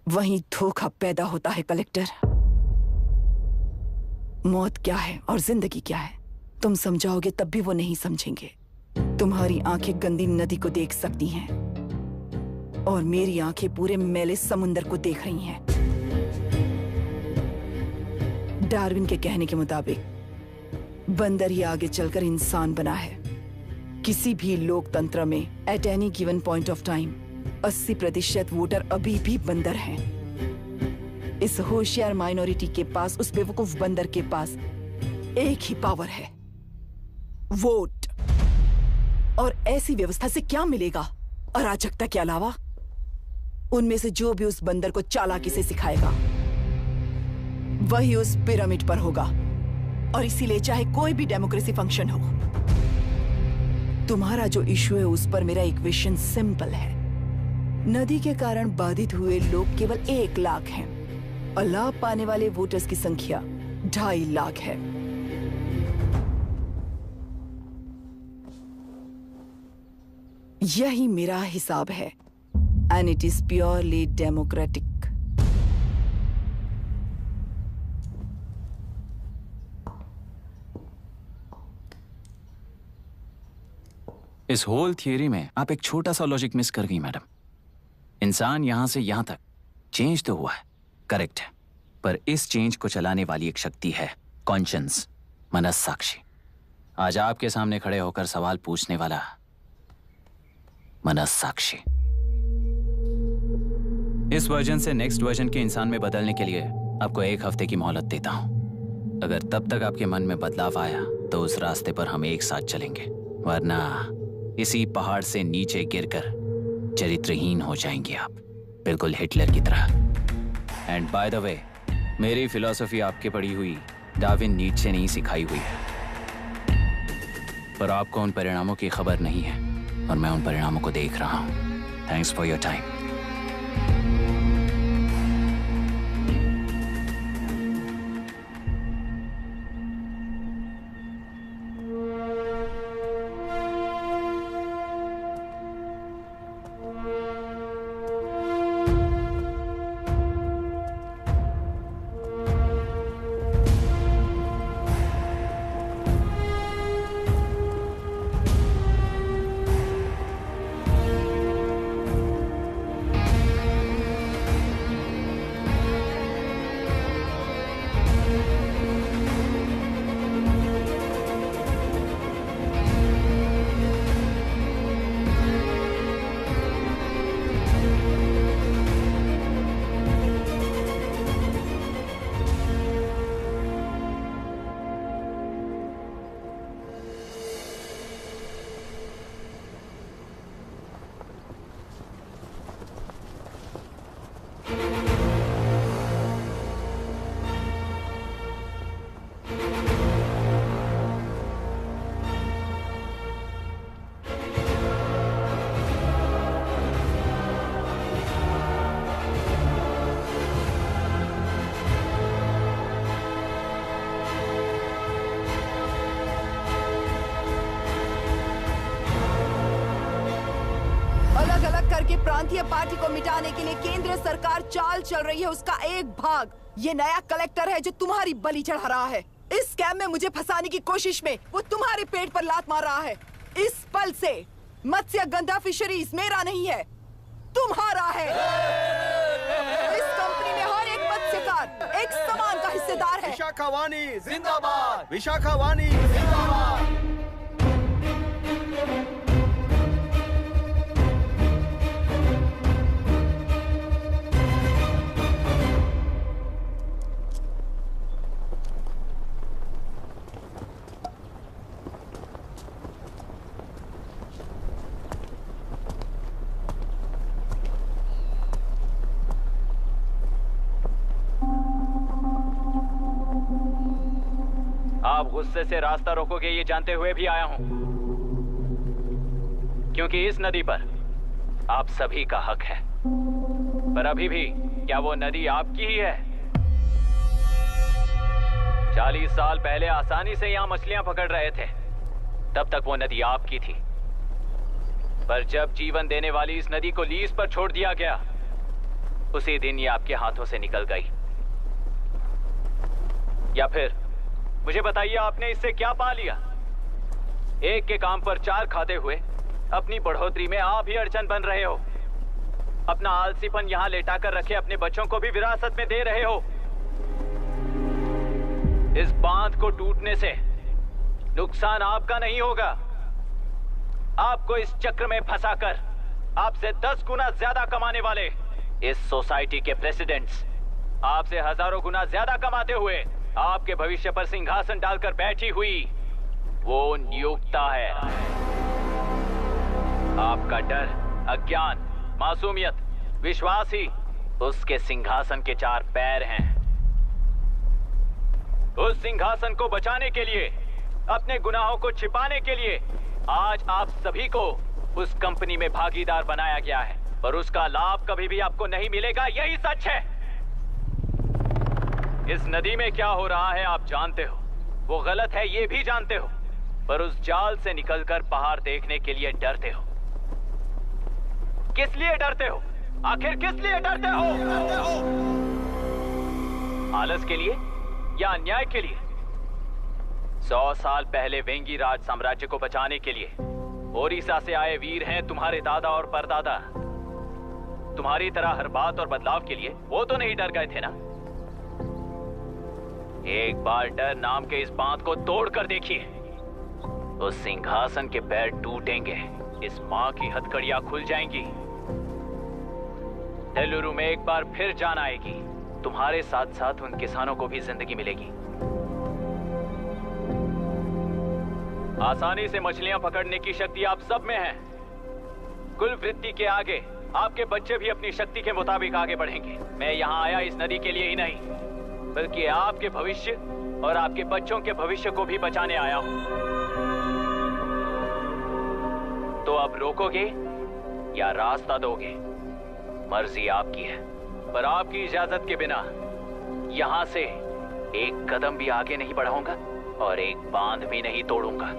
वहीं धोखा पैदा होता है। कलेक्टर, मौत क्या है और जिंदगी क्या है तुम समझाओगे तब भी वो नहीं समझेंगे। तुम्हारी आंखें गंदी नदी को देख सकती हैं और मेरी आंखें पूरे मैले समुंदर को देख रही हैं। डार्विन के कहने के मुताबिक बंदर ही आगे चलकर इंसान बना है। किसी भी लोकतंत्र में at any given point of time 80% voter अभी भी बंदर हैं। इस होशियार माइनॉरिटी के पास, उस बेवकूफ बंदर के पास एक ही पावर है, वोट। और ऐसी व्यवस्था से क्या मिलेगा अराजकता के अलावा? उनमें से जो भी उस बंदर को चालाकी से सिखाएगा वही उस पिरामिड पर होगा। और इसीलिए चाहे कोई भी डेमोक्रेसी फंक्शन हो, तुम्हारा जो इशू है उस पर मेरा इक्वेशन सिंपल है। नदी के कारण बाधित हुए लोग केवल 1 लाख हैं और लाभ पाने वाले वोटर्स की संख्या 2.5 लाख है। यही मेरा हिसाब है and it is purely democratic. इस होल थियरी में आप एक छोटा सा लॉजिक मिस कर गई मैडम। इंसान यहां से यहां तक चेंज तो हुआ है, करेक्ट है, पर इस चेंज को चलाने वाली एक शक्ति है, कॉन्शियंस, मनस्साक्षी। आज आपके सामने खड़े होकर सवाल पूछने वाला मनस्साक्षी। इस वर्जन से नेक्स्ट वर्जन के इंसान में बदलने के लिए आपको 1 हफ्ते की मोहलत देता हूं। अगर तब तक आपके मन में बदलाव आया तो उस रास्ते पर हम एक साथ चलेंगे, वरना इसी पहाड़ से नीचे गिरकर चरित्रहीन हो जाएंगे आप, बिल्कुल हिटलर की तरह। एंड बाय द वे, मेरी फिलॉसफी आपके पढ़ी हुई डार्विन नीचे नहीं सिखाई हुई है, पर आपको उन परिणामों की खबर नहीं है और मैं उन परिणामों को देख रहा हूं। Thanks for your time. प्रांतीय पार्टी को मिटाने के लिए केंद्र सरकार चाल चल रही है, उसका एक भाग ये नया कलेक्टर है जो तुम्हारी बलि चढ़ा रहा है। इस स्कैम में मुझे फंसाने की कोशिश में वो तुम्हारे पेट पर लात मार रहा है। इस पल से मत्स्य गंधा फिशरीज मेरा नहीं है, तुम्हारा है। इस कंपनी में हर एक मत्स्यकार एक समान का हिस्सेदार है। विशाखावाणी जिंदाबाद, विशाखावाणी जिंदाबाद। आप गुस्से से रास्ता रोकोगे ये जानते हुए भी आया हूं, क्योंकि इस नदी पर आप सभी का हक है। पर अभी भी क्या वो नदी आपकी ही है? 40 साल पहले आसानी से यहां मछलियां पकड़ रहे थे, तब तक वो नदी आपकी थी। पर जब जीवन देने वाली इस नदी को लीज पर छोड़ दिया गया, उसी दिन ये आपके हाथों से निकल गई। या फिर मुझे बताइए, आपने इससे क्या पा लिया? एक के काम पर 4 खाते हुए अपनी बढ़ोतरी में आप ही अड़चन बन रहे हो। अपना आलसीपन यहां लेटा कर रखे अपने बच्चों को भी विरासत में दे रहे हो। इस बांध को टूटने से नुकसान आपका नहीं होगा, आपको इस चक्र में फंसाकर आपसे 10 गुना ज्यादा कमाने वाले इस सोसाइटी के प्रेसिडेंट्स आपसे हजारों गुना ज्यादा कमाते हुए आपके भविष्य पर सिंहासन डालकर बैठी हुई वो नियोक्ता है। आपका डर, अज्ञान, मासूमियत, विश्वास ही उसके सिंहासन के 4 पैर हैं। उस सिंहासन को बचाने के लिए, अपने गुनाहों को छिपाने के लिए आज आप सभी को उस कंपनी में भागीदार बनाया गया है, पर उसका लाभ कभी भी आपको नहीं मिलेगा। यही सच है। इस नदी में क्या हो रहा है आप जानते हो, वो गलत है ये भी जानते हो, पर उस जाल से निकलकर पहाड़ देखने के लिए डरते हो। किस लिए डरते हो? आखिर किस लिए डरते हो? आलस के लिए या अन्याय के लिए? 100 साल पहले वेंगी राज साम्राज्य को बचाने के लिए ओडिशा से आए वीर हैं तुम्हारे दादा और परदादा। तुम्हारी तरह हर बात और बदलाव के लिए वो तो नहीं डर गए थे ना। एक बार डर नाम के इस बांध को तोड़ कर देखिए, उस सिंहासन के पैर टूटेंगे, इस मां की हथकड़ियां खुल जाएंगी। तेलुरु में एक बार फिर जान आएगी, तुम्हारे साथ साथ उन किसानों को भी जिंदगी मिलेगी। आसानी से मछलियां पकड़ने की शक्ति आप सब में है। कुल वृत्ति के आगे आपके बच्चे भी अपनी शक्ति के मुताबिक आगे बढ़ेंगे। मैं यहाँ आया इस नदी के लिए ही नहीं, बल्कि आपके भविष्य और आपके बच्चों के भविष्य को भी बचाने आया हूं। तो अब रोकोगे या रास्ता दोगे, मर्जी आपकी है, पर आपकी इजाजत के बिना यहां से एक कदम भी आगे नहीं बढ़ाऊंगा और एक बांध भी नहीं तोड़ूंगा।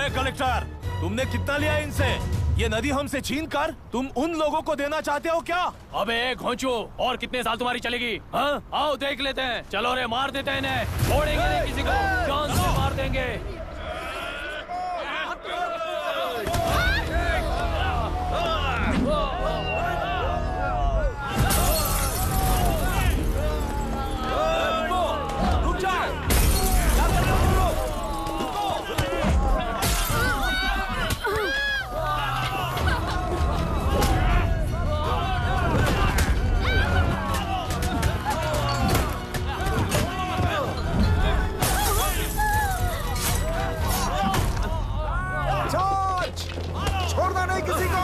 कलेक्टर, तुमने कितना लिया इनसे? ये नदी हमसे छीन कर तुम उन लोगों को देना चाहते हो क्या? अबे घोंचू, और कितने साल तुम्हारी चलेगी? हाँ, आओ देख लेते हैं। चलो रे, मार देते हैं इन्हें। छोड़ेंगे नहीं किसी को, जान से मार देंगे। छोड़ना नहीं किसी को।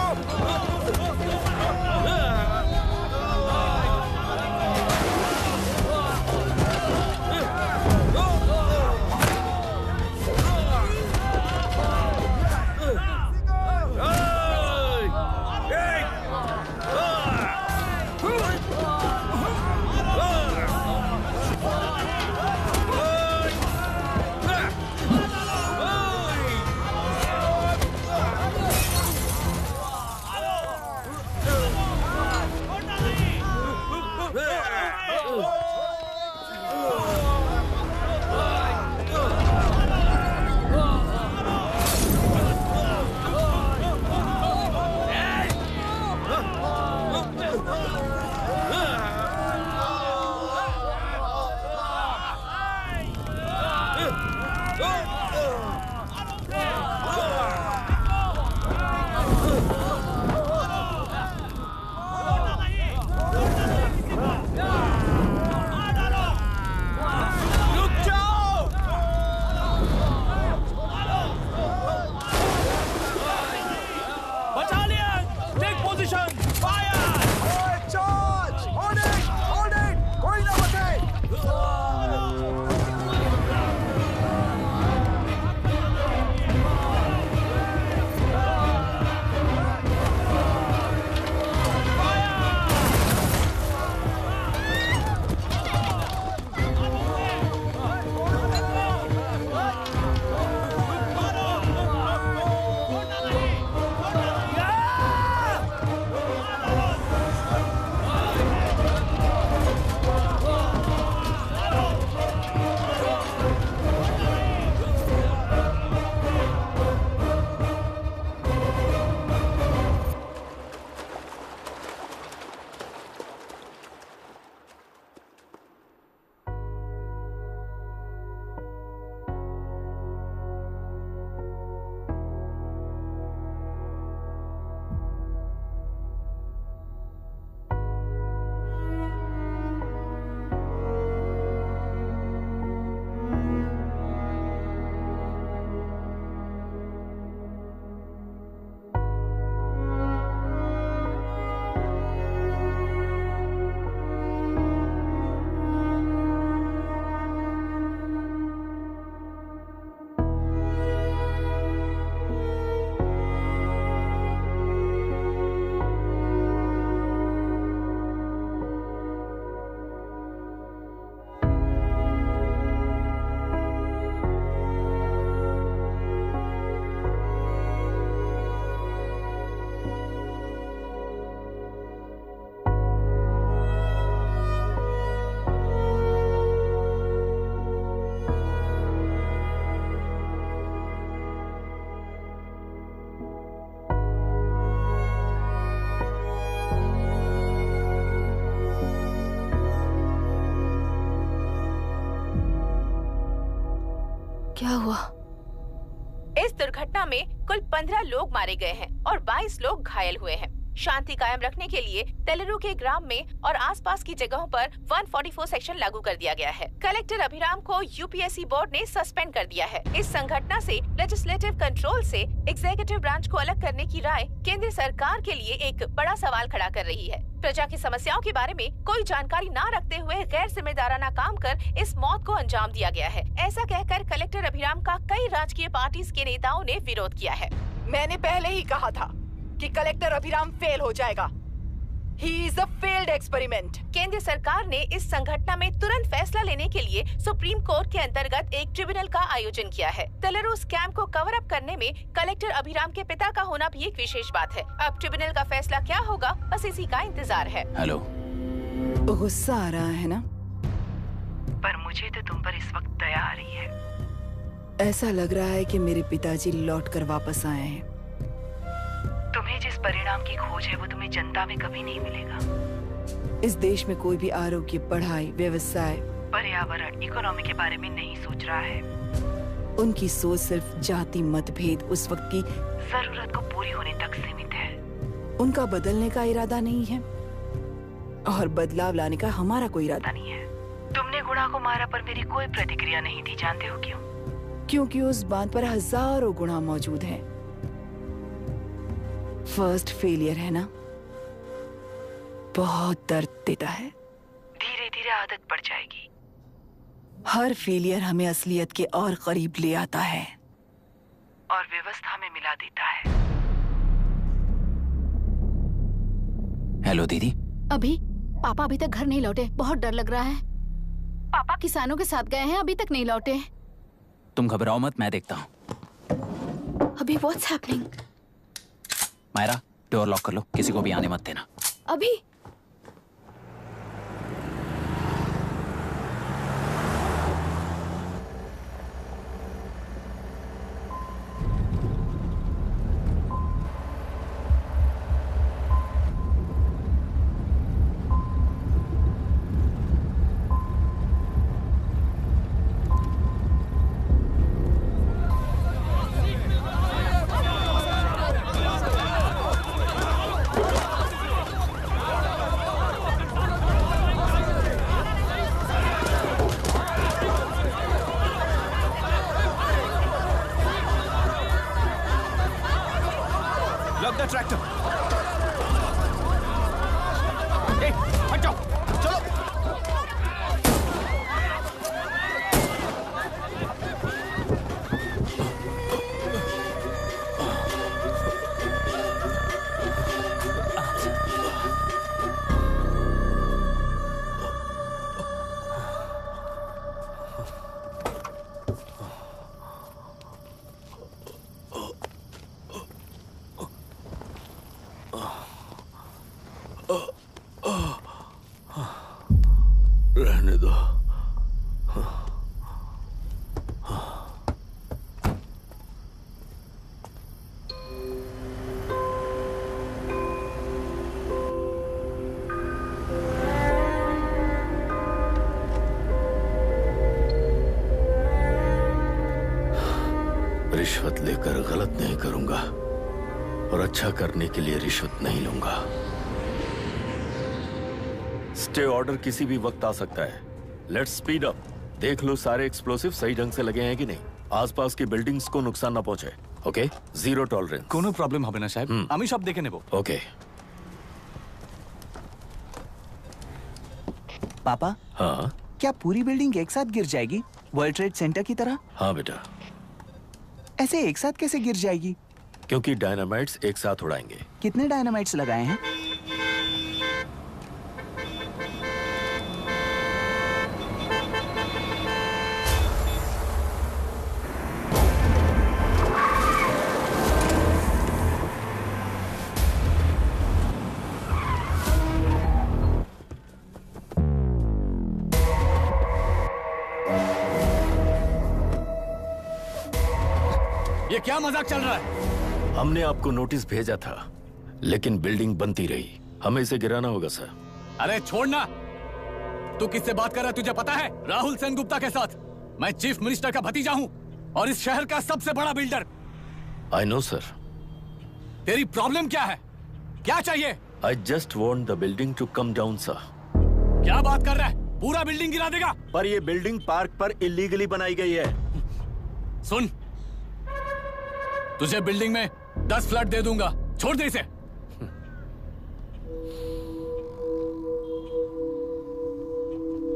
क्या हुआ? इस दुर्घटना में कुल 15 लोग मारे गए हैं और 22 लोग घायल हुए हैं। शांति कायम रखने के लिए तेलुरु के ग्राम में और आसपास की जगहों पर 144 सेक्शन लागू कर दिया गया है। कलेक्टर अभिराम को यूपीएससी बोर्ड ने सस्पेंड कर दिया है। इस संघटना से लेजिस्लेटिव कंट्रोल से एग्जीक्यूटिव ब्रांच को अलग करने की राय केंद्र सरकार के लिए एक बड़ा सवाल खड़ा कर रही है। प्रजा की समस्याओं के बारे में कोई जानकारी न रखते हुए गैर जिम्मेदाराना काम कर इस मौत को अंजाम दिया गया है। ऐसा कहकर कलेक्टर अभिराम का कई राजकीय पार्टी के नेताओं ने विरोध किया है। मैंने पहले ही कहा था कि कलेक्टर अभिराम फेल हो जाएगा। He is a failed experiment. केंद्र सरकार ने इस संघटना में तुरंत फैसला लेने के लिए सुप्रीम कोर्ट के अंतर्गत एक ट्रिब्यूनल का आयोजन किया है। तेलुरु स्कैम को कवर अप करने में कलेक्टर अभिराम के पिता का होना भी एक विशेष बात है। अब ट्रिब्यूनल का फैसला क्या होगा, बस इसी का इंतजार है। हेलो, गुस्सा आ रहा है ना? पर मुझे तो तुम पर इस वक्त दया आ रही है। ऐसा लग रहा है कि मेरे पिताजी लौट कर वापस आए हैं। तुम्हें जिस परिणाम की खोज है वो तुम्हें जनता में कभी नहीं मिलेगा। इस देश में कोई भी आरोग्य, पढ़ाई, व्यवसाय, पर्यावरण, इकोनॉमी के बारे में नहीं सोच रहा है। उनकी सोच सिर्फ जाति मतभेद उस वक्त की जरूरत को पूरी होने तक सीमित है। उनका बदलने का इरादा नहीं है और बदलाव लाने का हमारा कोई इरादा नहीं है। तुमने गुणा को मारा पर मेरी कोई प्रतिक्रिया नहीं दी, जानते हो क्यों? क्योंकि उस बात पर हजारों गुणा मौजूद हैं। फर्स्ट फेलियर है ना, बहुत दर्द देता है। धीरे धीरे आदत पड़ जाएगी। हर फेलियर हमें असलियत के और करीब ले आता है और व्यवस्था में मिला देता है। हेलो दीदी। अभी पापा अभी तक घर नहीं लौटे, बहुत डर लग रहा है। पापा किसानों के साथ गए हैं, अभी तक नहीं लौटे। तुम घबराओ मत, मैं देखता हूँ। अभी what's happening? Myra, door lock कर लो, किसी को भी आने मत देना। अभी ट्रैक्टर। हट जाओ, चलो। रहने दो। रिश्वत लेकर गलत नहीं करूंगा और अच्छा करने के लिए रिश्वत नहीं लूंगा। स्टे ऑर्डर किसी भी वक्त आ सकता है। Let's speed up. देख लो सारे एक्सप्लोसिव सही ढंग से लगे हैं कि नहीं। आसपास की बिल्डिंग्स को नुकसान ना पहुंचे। Okay, zero tolerance. कोनो प्रॉब्लम হবে না সাহেব, আমি সব দেখে নেব। ओके। पापा, हाँ क्या पूरी बिल्डिंग एक साथ गिर जाएगी, वर्ल्ड ट्रेड सेंटर की तरह? हाँ बेटा। ऐसे एक साथ कैसे गिर जाएगी? क्योंकि डायनामाइट्स एक साथ उड़ाएंगे। कितने डायनामाइट्स लगाए हैं? ये क्या मजाक चल रहा है? हमने आपको नोटिस भेजा था, लेकिन बिल्डिंग बनती रही। हमें इसे गिराना होगा सर। अरे छोड़ना। तू किससे बात कर रहा है तुझे पता है? राहुल सेनगुप्ता के साथ। मैं चीफ मिनिस्टर का भतीजा हूँ और इस शहर का सबसे बड़ा बिल्डर। I know sir. तेरी प्रॉब्लम क्या है? क्या चाहिए? I just want the building to come down sir. क्या बात कर रहा है? पूरा बिल्डिंग गिरा देगा? पर ये बिल्डिंग पार्क पर इलीगली बनाई गई है। सुन, तुझे बिल्डिंग में 10 फ्लैट दे दूंगा, छोड़ दे इसे।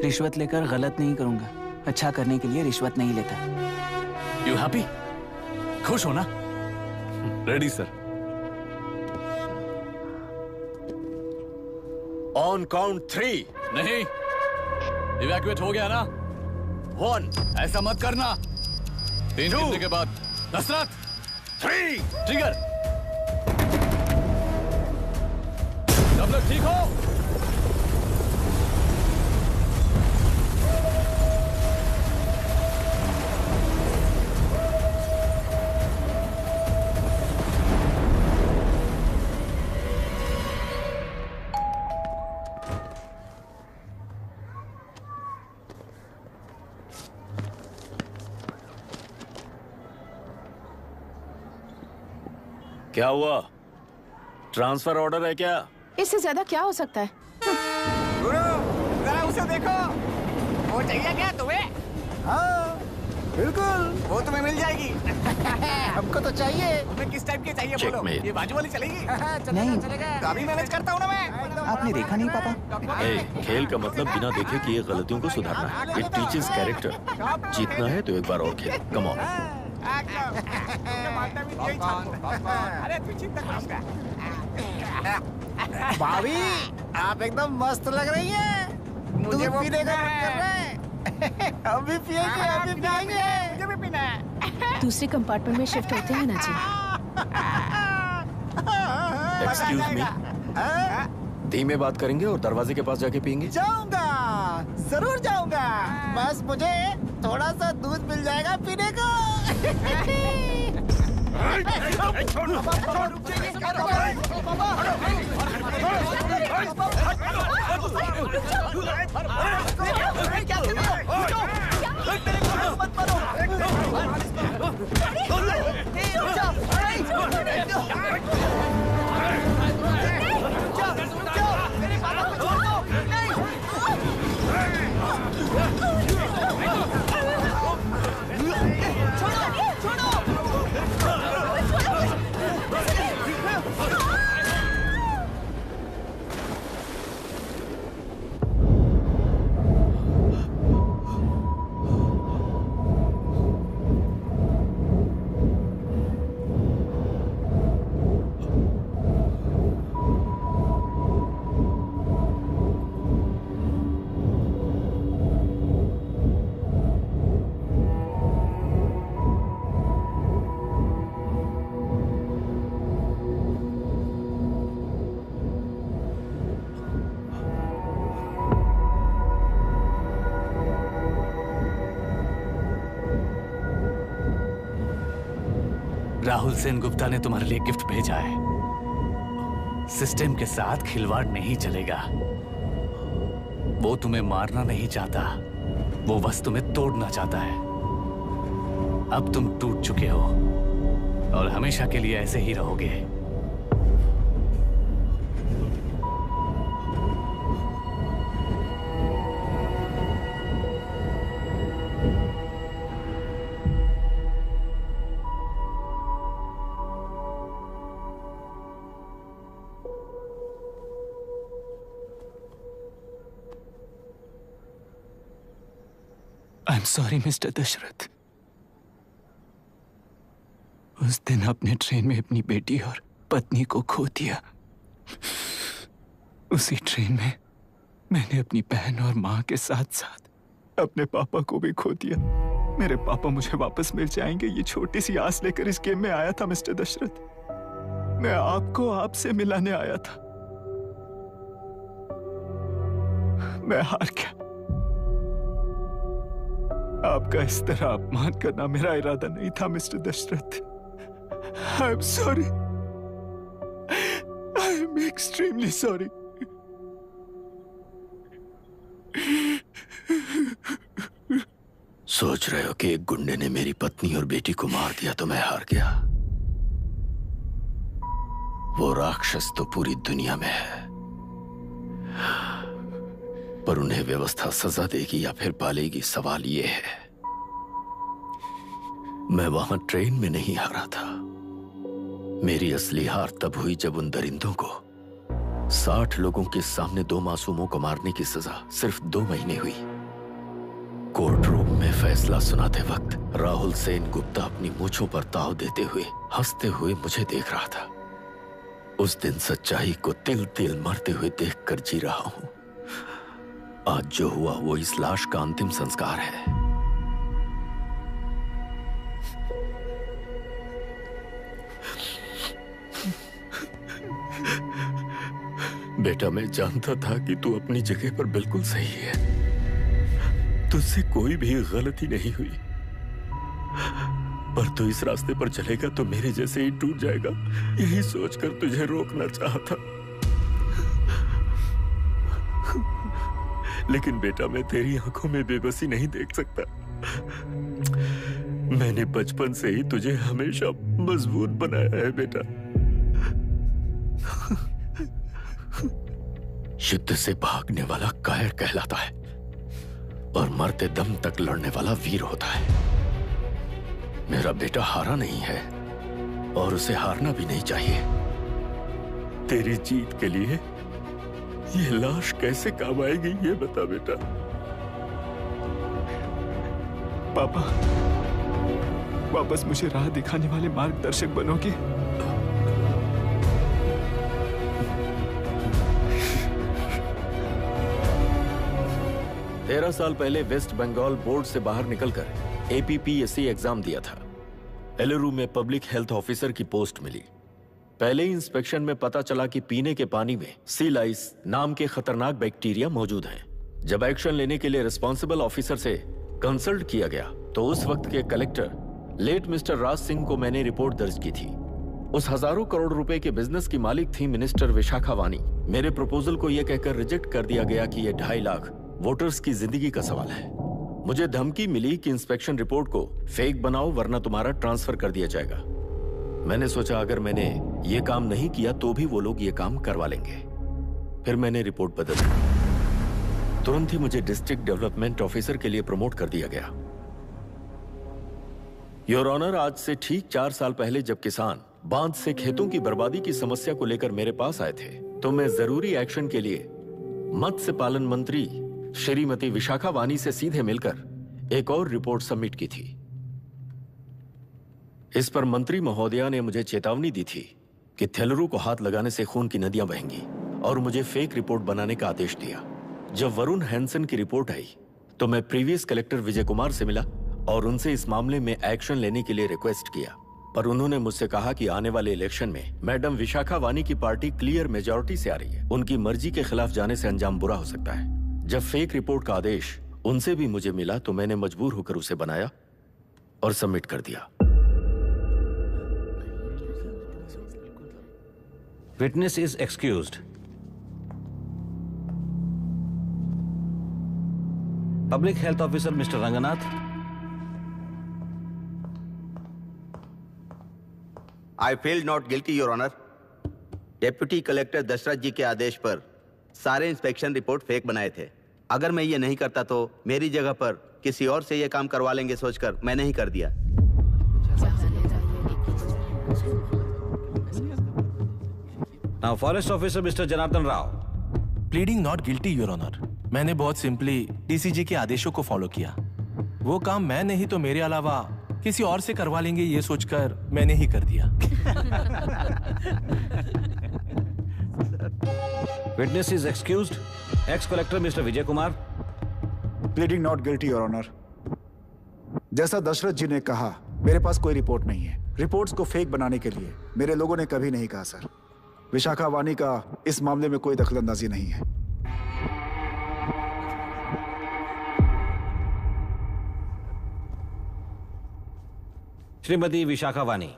रिश्वत लेकर गलत नहीं करूंगा, अच्छा करने के लिए रिश्वत नहीं लेता। You happy? खुश हो ना? Ready sir. On count 3। नहीं, इवैक्यूएट हो गया ना? 1। ऐसा मत करना। 3 गिनने के बाद दशरथ 3 ट्रिगर। सब लोग ठीक हो? क्या हुआ? ट्रांसफर ऑर्डर है क्या? इससे ज्यादा क्या हो सकता है? गुरु, जरा उसे देखो। वो चाहिए क्या तुम्हें? हाँ, बिल्कुल। वो तुम्हें मिल जाएगी। हमको तो चाहिए। तुम्हें किस टाइप की चाहिए बोलो? ये बाजू वाली चलेगी? नहीं। अभी मैनेज करता हूँ ना मैं। आपने देखा नहीं पापा? खेल का मतलब बिना देखे किए गलतियों को सुधारना है। It teaches character. जीतना है तो एक बार और खेल। Come on. अरे तू चिंता करूंगा। भाभी, आप एकदम मस्त लग रही हैं। मुझे वो पीने का मन कर रहा है। अभी पिएंगे, अभी पिएंगे। मुझे भी पीना है। दूसरे कंपार्टमेंट में शिफ्ट होते हैं ना जी। Excuse me. धीमे बात करेंगे और दरवाजे के पास जाके पिएंगे। जाऊंगा, जरूर जाऊंगा। बस मुझे थोड़ा सा दूध मिल जाएगा पीने को। राहुल सेनगुप्ता ने तुम्हारे लिए गिफ्ट भेजा है। सिस्टम के साथ खिलवाड़ नहीं चलेगा। वो तुम्हें मारना नहीं चाहता, वो बस तुम्हें तोड़ना चाहता है। अब तुम टूट चुके हो और हमेशा के लिए ऐसे ही रहोगे। I'm sorry, mister Dasharath. उस दिन अपने ट्रेन में अपनी बेटी और पत्नी को खो दिया। उसी ट्रेन में मैंने अपनी बहन और माँ के साथ साथ अपने पापा को भी खो दिया। मेरे पापा मुझे वापस मिल जाएंगे, ये छोटी सी आस लेकर इस गेम में आया था मिस्टर दशरथ। मैं आपको आपसे मिलाने आया था। मैं हार गया। आपका इस तरह अपमान करना मेरा इरादा नहीं था mister Dasharath. I am sorry. I am extremely sorry. सोच रहे हो कि एक गुंडे ने मेरी पत्नी और बेटी को मार दिया तो मैं हार गया? वो राक्षस तो पूरी दुनिया में है, पर उन्हें व्यवस्था सजा देगी या फिर पालेगी, सवाल ये है। मैं वहां ट्रेन में नहीं हारा था। मेरी असली हार तब हुई जब उन दरिंदों को 60 लोगों के सामने 2 मासूमों को मारने की सजा सिर्फ 2 महीने हुई। कोर्ट रूम में फैसला सुनाते वक्त राहुल सेनगुप्ता अपनी मूंछों पर ताव देते हुए हंसते हुए मुझे देख रहा था। उस दिन सच्चाई को तिल तिल मरते हुए देखकर जी रहा हूं। आज जो हुआ वो इस लाश का अंतिम संस्कार है। बेटा, मैं जानता था कि तू अपनी जगह पर बिल्कुल सही है। तुझसे कोई भी गलती नहीं हुई, पर तू इस रास्ते पर चलेगा तो मेरे जैसे ही टूट जाएगा, यही सोचकर तुझे रोकना चाहता। लेकिन बेटा, मैं तेरी आंखों में बेबसी नहीं देख सकता। मैंने बचपन से ही तुझे हमेशा मजबूत बनाया है बेटा। युद्ध से भागने वाला कायर कहलाता है और मरते दम तक लड़ने वाला वीर होता है। मेरा बेटा हारा नहीं है और उसे हारना भी नहीं चाहिए। तेरी जीत के लिए ये लाश कैसे काम आएगी, ये बता बेटा। पापा, वापस मुझे राह दिखाने वाले मार्गदर्शक बनोगे? 13 साल पहले वेस्ट बंगाल बोर्ड से बाहर निकलकर APPSC एग्जाम दिया था। एलुरु में पब्लिक हेल्थ ऑफिसर की पोस्ट मिली। पहले ही इंस्पेक्शन में पता चला कि पीने के पानी में सी लाइस नाम के खतरनाक बैक्टीरिया मौजूद हैं। जब एक्शन लेने के लिए रिस्पॉन्सिबल ऑफिसर से कंसल्ट किया गया तो उस वक्त के collector late mister Raj Singh को मैंने रिपोर्ट दर्ज की थी। उस हजारों करोड़ रुपए के बिजनेस की मालिक थी मिनिस्टर विशाखा वानी। मेरे प्रपोजल को यह कहकर रिजेक्ट कर दिया गया कि यह 2.5 लाख वोटर्स की जिंदगी का सवाल है। मुझे धमकी मिली कि इंस्पेक्शन रिपोर्ट को फेक बनाओ वरना तुम्हारा ट्रांसफर कर दिया जाएगा। मैंने सोचा अगर मैंने ये काम नहीं किया तो भी वो लोग ये काम करवा लेंगे। फिर मैंने रिपोर्ट बदल दी। तुरंत ही मुझे डिस्ट्रिक्ट डेवलपमेंट ऑफिसर के लिए प्रमोट कर दिया गया। योर ऑनर, आज से ठीक 4 साल पहले जब किसान बांध से खेतों की बर्बादी की समस्या को लेकर मेरे पास आए थे तो मैं जरूरी एक्शन के लिए मत्स्य पालन मंत्री श्रीमती विशाखा वानी से सीधे मिलकर एक और रिपोर्ट सबमिट की थी। इस पर मंत्री महोदया ने मुझे चेतावनी दी थी कि थेलरू को हाथ लगाने से खून की नदियां बहेंगी और मुझे फेक रिपोर्ट बनाने का आदेश दिया। जब वरुण हैंसन की रिपोर्ट आई तो मैं प्रीवियस कलेक्टर विजय कुमार से मिला और उनसे इस मामले में एक्शन लेने के लिए रिक्वेस्ट किया, पर उन्होंने मुझसे कहा कि आने वाले इलेक्शन में मैडम विशाखा वानी की पार्टी क्लियर मेजॉरिटी से आ रही है, उनकी मर्जी के खिलाफ जाने से अंजाम बुरा हो सकता है। जब फेक रिपोर्ट का आदेश उनसे भी मुझे मिला तो मैंने मजबूर होकर उसे बनाया और सबमिट कर दिया। Witness is excused. Public Health Officer Mr. Ranganath. I feel not guilty, Your Honor. Deputy collector Dashrath ji के आदेश पर सारे इंस्पेक्शन रिपोर्ट फेक बनाए थे। अगर मैं ये नहीं करता तो मेरी जगह पर किसी और से ये काम करवा लेंगे सोचकर मैंने ही कर दिया। Now, Forest Officer Mr. Janardhan Rao. Pleading not guilty, your honour. मैंने बहुत सिंपली डीसीजी के आदेशों को फॉलो किया। वो काम मैं नहीं तो मेरे अलावा किसी और से करवा लेंगे ये सोचकर मैंने ही कर दिया। Witness is excused. Ex-collector Mr. Vijay Kumar. Pleading not guilty, your honour. जैसा दशरथ जी ने कहा, मेरे पास कोई रिपोर्ट नहीं है। रिपोर्ट्स को फेक बनाने के लिए मेरे लोगों ने कभी नहीं कहा सर। विशाखा वानी का इस मामले में कोई दखलंदाजी नहीं है। Shrimati Vishakha Vani.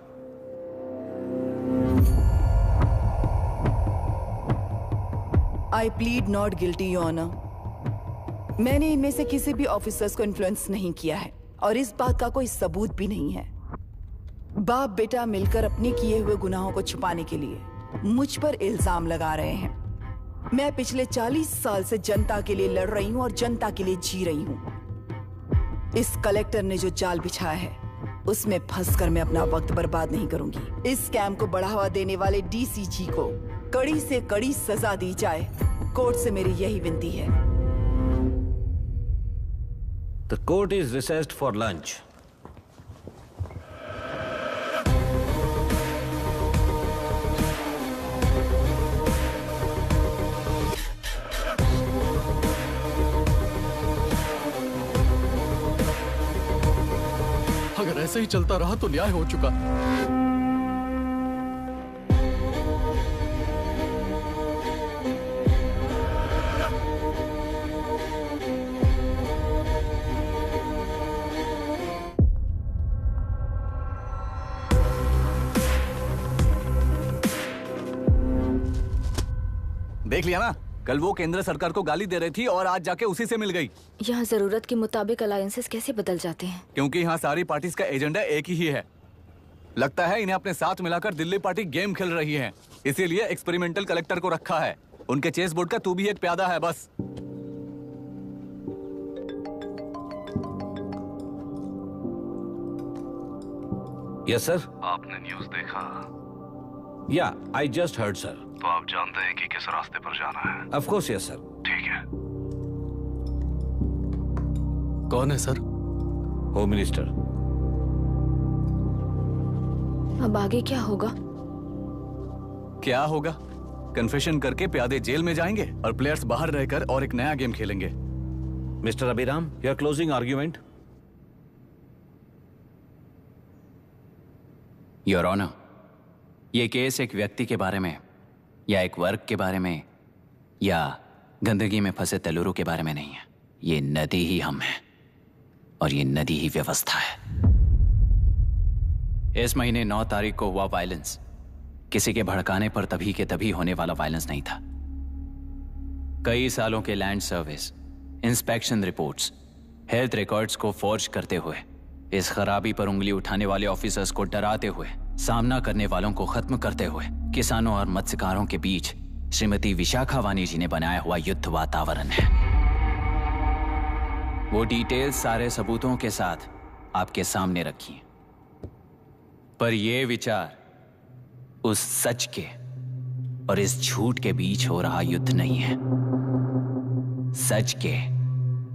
I plead not guilty, your honour. मैंने इनमें से किसी भी ऑफिसर्स को इन्फ्लुएंस नहीं किया है और इस बात का कोई सबूत भी नहीं है। बाप बेटा मिलकर अपने किए हुए गुनाहों को छुपाने के लिए मुझ पर इल्जाम लगा रहे हैं। मैं पिछले 40 साल से जनता के लिए लड़ रही हूं और जनता के लिए जी रही हूं। इस कलेक्टर ने जो जाल बिछाया है उसमें फंसकर मैं अपना वक्त बर्बाद नहीं करूंगी। इस स्कैम को बढ़ावा देने वाले डीसीजी को कड़ी से कड़ी सजा दी जाए, कोर्ट से मेरी यही विनती है। The court is recessed for lunch. ऐसे ही चलता रहा तो न्याय हो चुका। देख लिया ना, कल वो केंद्र सरकार को गाली दे रही थी और आज जाके उसी से मिल गई। यहाँ जरूरत के मुताबिक अलायंसेस कैसे बदल जाते हैं? क्योंकि यहाँ सारी पार्टीज का एजेंडा एक ही है। लगता है इन्हें अपने साथ मिलाकर दिल्ली पार्टी गेम खेल रही है, इसीलिए एक्सपेरिमेंटल कलेक्टर को रखा है। उनके चेस बोर्ड का तू भी एक प्यादा है बस। Yes sir. आपने न्यूज़ देखा? या आई जस्ट हर्ड सर। तो आप जानते हैं कि किस रास्ते पर जाना है? Of course yes sir. ठीक है। कौन है सर? Home minister. अब आगे क्या होगा? क्या होगा? कन्फेशन करके प्यादे जेल में जाएंगे और प्लेयर्स बाहर रहकर और एक नया गेम खेलेंगे। Mister Abhiram, your closing argument. Your honour, ये केस एक व्यक्ति के बारे में या एक वर्ग के बारे में या गंदगी में फंसे तेलुरु के बारे में नहीं है। ये नदी ही हम हैं और ये नदी ही व्यवस्था है। इस महीने 9 तारीख को हुआ वायलेंस किसी के भड़काने पर तभी के तभी होने वाला वायलेंस नहीं था। कई सालों के land service, inspection reports, health records को फॉर्ज करते हुए, इस खराबी पर उंगली उठाने वाले ऑफिसर्स को डराते हुए, सामना करने वालों को खत्म करते हुए किसानों और मत्स्यकारों के बीच श्रीमती विशाखा वानी जी ने बनाया हुआ युद्ध वातावरण है। वो डिटेल्स सारे सबूतों के साथ आपके सामने रखी हैं। पर यह विचार उस सच के और इस झूठ के बीच हो रहा युद्ध नहीं है, सच के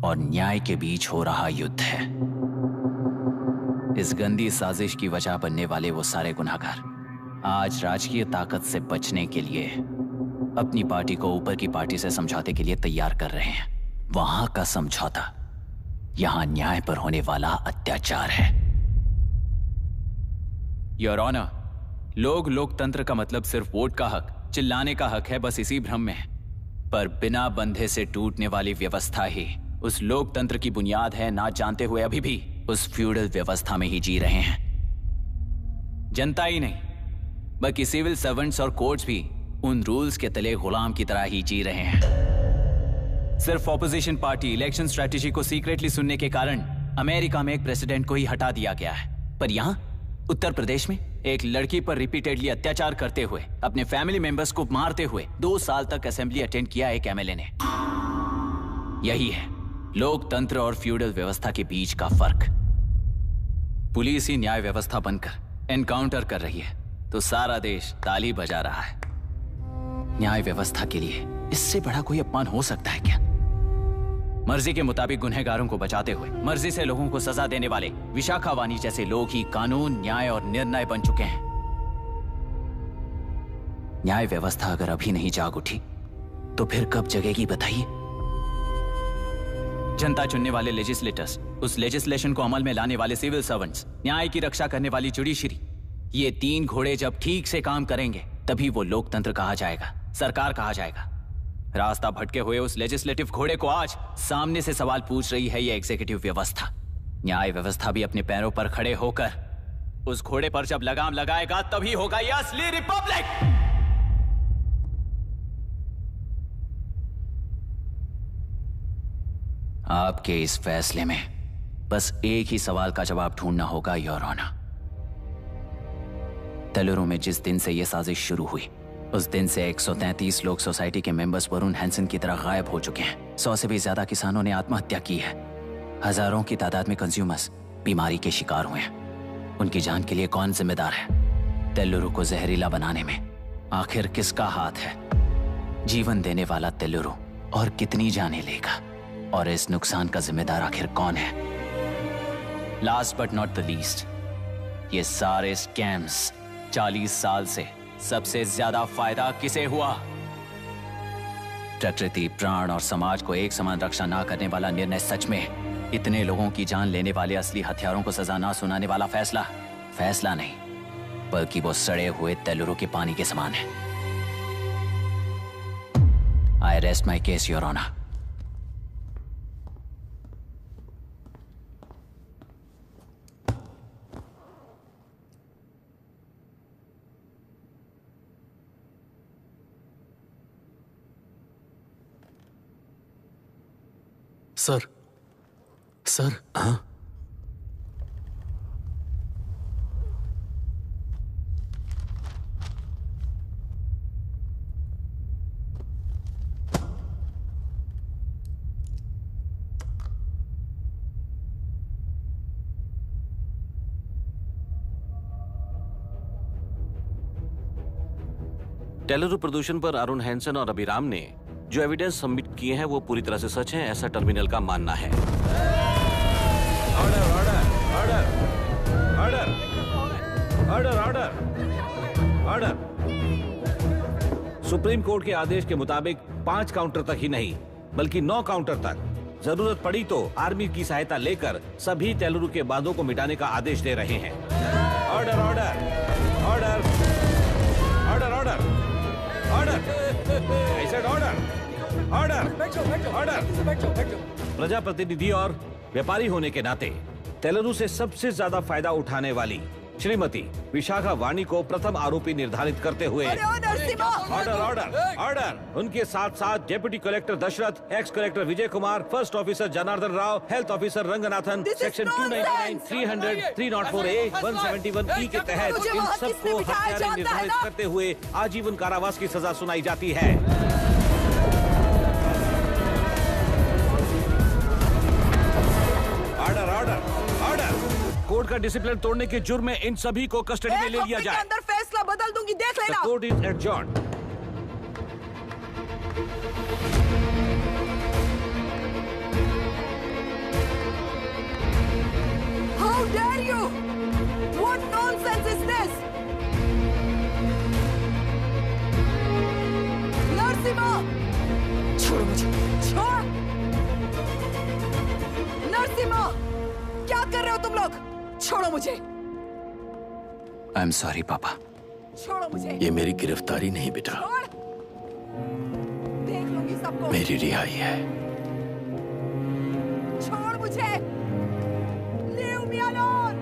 और न्याय के बीच हो रहा युद्ध है। इस गंदी साजिश की वजह बनने वाले वो सारे गुनहगार आज राजकीय ताकत से बचने के लिए अपनी पार्टी को ऊपर की पार्टी से समझौते के लिए तैयार कर रहे हैं। वहां का समझौता यहां न्याय पर होने वाला अत्याचार है। योर ऑनर, लोग लोकतंत्र का मतलब सिर्फ वोट का हक, चिल्लाने का हक है, बस इसी भ्रम में है। पर बिना बंधे से टूटने वाली व्यवस्था ही उस लोकतंत्र की बुनियाद है, ना जानते हुए अभी भी उस फ्यूडल व्यवस्था में ही जी रहे हैं। जनता ही नहीं बल्कि सिविल सर्वेंट्स और कोर्ट्स भी उन रूल्स के तले गुलाम की तरह ही जी रहे हैं। सिर्फ ऑपोजिशन पार्टी इलेक्शन स्ट्रेटेजी को सीक्रेटली सुनने के कारण अमेरिका में एक प्रेसिडेंट को ही हटा दिया गया है, पर यहां उत्तर प्रदेश में एक लड़की पर रिपीटेडली अत्याचार करते हुए, अपने फैमिली मेंबर्स को मारते हुए 2 साल तक असेंबली अटेंड किया एक एमएलए ने। यही है लोकतंत्र और फ्यूडल व्यवस्था के बीच का फर्क। पुलिस ही न्याय व्यवस्था बनकर एनकाउंटर कर रही है तो सारा देश ताली बजा रहा है। न्याय व्यवस्था के लिए इससे बड़ा कोई अपमान हो सकता है क्या? मर्जी के मुताबिक गुनहगारों को बचाते हुए मर्जी से लोगों को सजा देने वाले विशाखा वानी जैसे लोग ही कानून, न्याय और निर्णय बन चुके हैं। न्याय व्यवस्था अगर अभी नहीं जाग उठी तो फिर कब जगेगी बताइए? जनता चुनने वाले लेजिस्लेटर्स, उस लेजिस्लेशन को अमल में लाने वाले सिविल सर्वेंट्स, न्याय की रक्षा करने वाली जुडिशरी, ये 3 घोड़े जब ठीक से काम करेंगे तभी वो लोकतंत्र कहा जाएगा, सरकार कहा जाएगा। रास्ता भटके हुए उस लेजिस्लेटिव घोड़े को आज सामने से सवाल पूछ रही है ये एग्जीक्यूटिव व्यवस्था। न्याय व्यवस्था भी अपने पैरों पर खड़े होकर उस घोड़े पर जब लगाम लगाएगा तभी होगा ये असली रिपब्लिक। आपके इस फैसले में बस एक ही सवाल का जवाब ढूंढना होगा योर ऑनर। तेलुरु में जिस दिन से यह साजिश शुरू हुई उस दिन से 133 लोग सोसाइटी के मेंबर्स वरुण हैंसन की तरह गायब हो चुके हैं। 100 से भी ज्यादा किसानों ने आत्महत्या की है। हजारों की तादाद में कंज्यूमर्स बीमारी के शिकार हुए हैं। उनकी जान के लिए कौन जिम्मेदार है? तेलुरु को जहरीला बनाने में आखिर किसका हाथ है? जीवन देने वाला तेलुरु और कितनी जाने लेगा? और इस नुकसान का जिम्मेदार आखिर कौन है? Last but not the least, ये सारे स्कैम्स 40 साल से सबसे ज्यादा फायदा किसे हुआ? प्रकृति, प्राण और समाज को एक समान रक्षा ना करने वाला निर्णय सच में इतने लोगों की जान लेने वाले असली हथियारों को सजा ना सुनाने वाला फैसला नहीं, बल्कि वो सड़े हुए तेलुरु के पानी के समान है। I rest my case your honour. Sir हाँ? तेलुरु प्रदूषण पर अरुण हैंसन और अभिराम ने जो एविडेंस सबमिट किए हैं वो पूरी तरह से सच हैं, ऐसा टर्मिनल का मानना है। Order order order order order order order. Supreme court के आदेश के मुताबिक 5 काउंटर तक ही नहीं बल्कि 9 काउंटर तक, जरूरत पड़ी तो आर्मी की सहायता लेकर सभी तेलुरु के बांधों को मिटाने का आदेश दे रहे हैं। Order order order order order order order order order. प्रजाप्रतिनिधि और व्यापारी होने के नाते तेलुरु से सबसे ज्यादा फायदा उठाने वाली श्रीमती विशाखा वाणी को प्रथम आरोपी निर्धारित करते हुए ऑर्डर ऑर्डर ऑर्डर। उनके साथ साथ deputy collector Dashrath, ex collector Vijay Kumar, first officer Janardhan Rao, health officer Ranganathan, section 299, 300, 304A, 171E के तहत इन सबको हत्यारे निर्धारित करते हुए आजीवन कारावास की सजा सुनाई जाती है। Order order order. कोर्ट का डिसिप्लिन तोड़ने के जुर्म में इन सभी को कस्टडी में ले लिया जाए। अंदर फैसला बदल दूंगी, देख लेना। The court is adjourned. How dare you? What nonsense is this? Narasimha, छोड़ो मुझे, छोड़। नरसिम्हा, क्या कर रहे हो तुम लोग? छोड़ो मुझे। आई एम सॉरी पापा। छोड़ो मुझे। ये मेरी गिरफ्तारी नहीं बेटा, देख लूंगी सबको। मेरी रिहाई है। छोड़ मुझे। Leave me alone.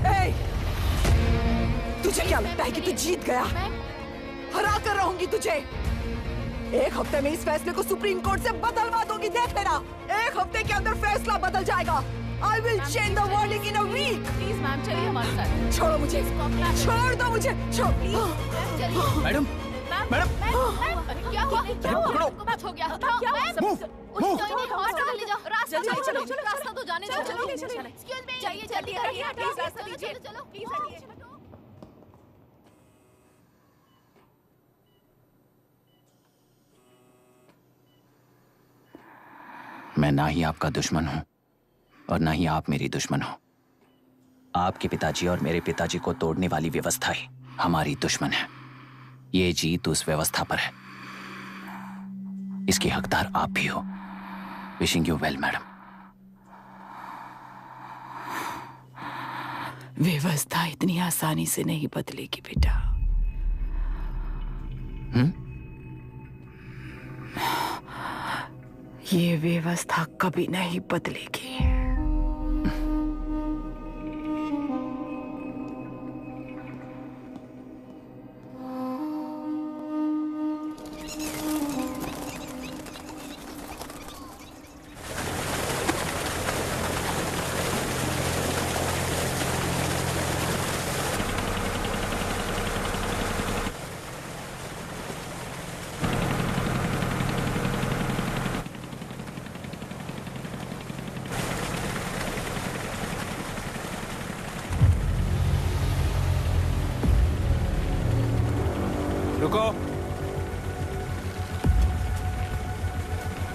Hey, तुझे क्या लगता है कि तू जीत गया? हरा कर रहूंगी तुझे। एक हफ्ते में इस फैसले को सुप्रीम कोर्ट से बदलवा दूंगी, देख लेना। एक हफ्ते के अंदर फैसला बदल जाएगा। I will change the verdict in a week. Please ma'am, चलिए हमारे साथ। छोड़ो मुझे, छोड़ दो मुझे, छोड़। मैडम, मैडम, क्या हुआ? क्या हुआ? कुछ हो गया? क्या हुआ? हॉस्पिटल ले जाओ। रास्ता चलो, रास्ता तो जाने दो। चलो, एक्सक्यूज मी, जाइए जल्दी करिए, प्लीज रास्ता दीजिए। चलो, प्लीज हटिए। मैं ना ही आपका दुश्मन हूं और ना ही आप मेरी दुश्मन हो। आपके पिताजी और मेरे पिताजी को तोड़ने वाली व्यवस्था ही हमारी दुश्मन है। ये जीत उस व्यवस्था पर है, इसके हकदार आप भी हो। Wishing you well madam. व्यवस्था इतनी आसानी से नहीं बदलेगी बेटा। ये व्यवस्था कभी नहीं बदलेगी। रुको,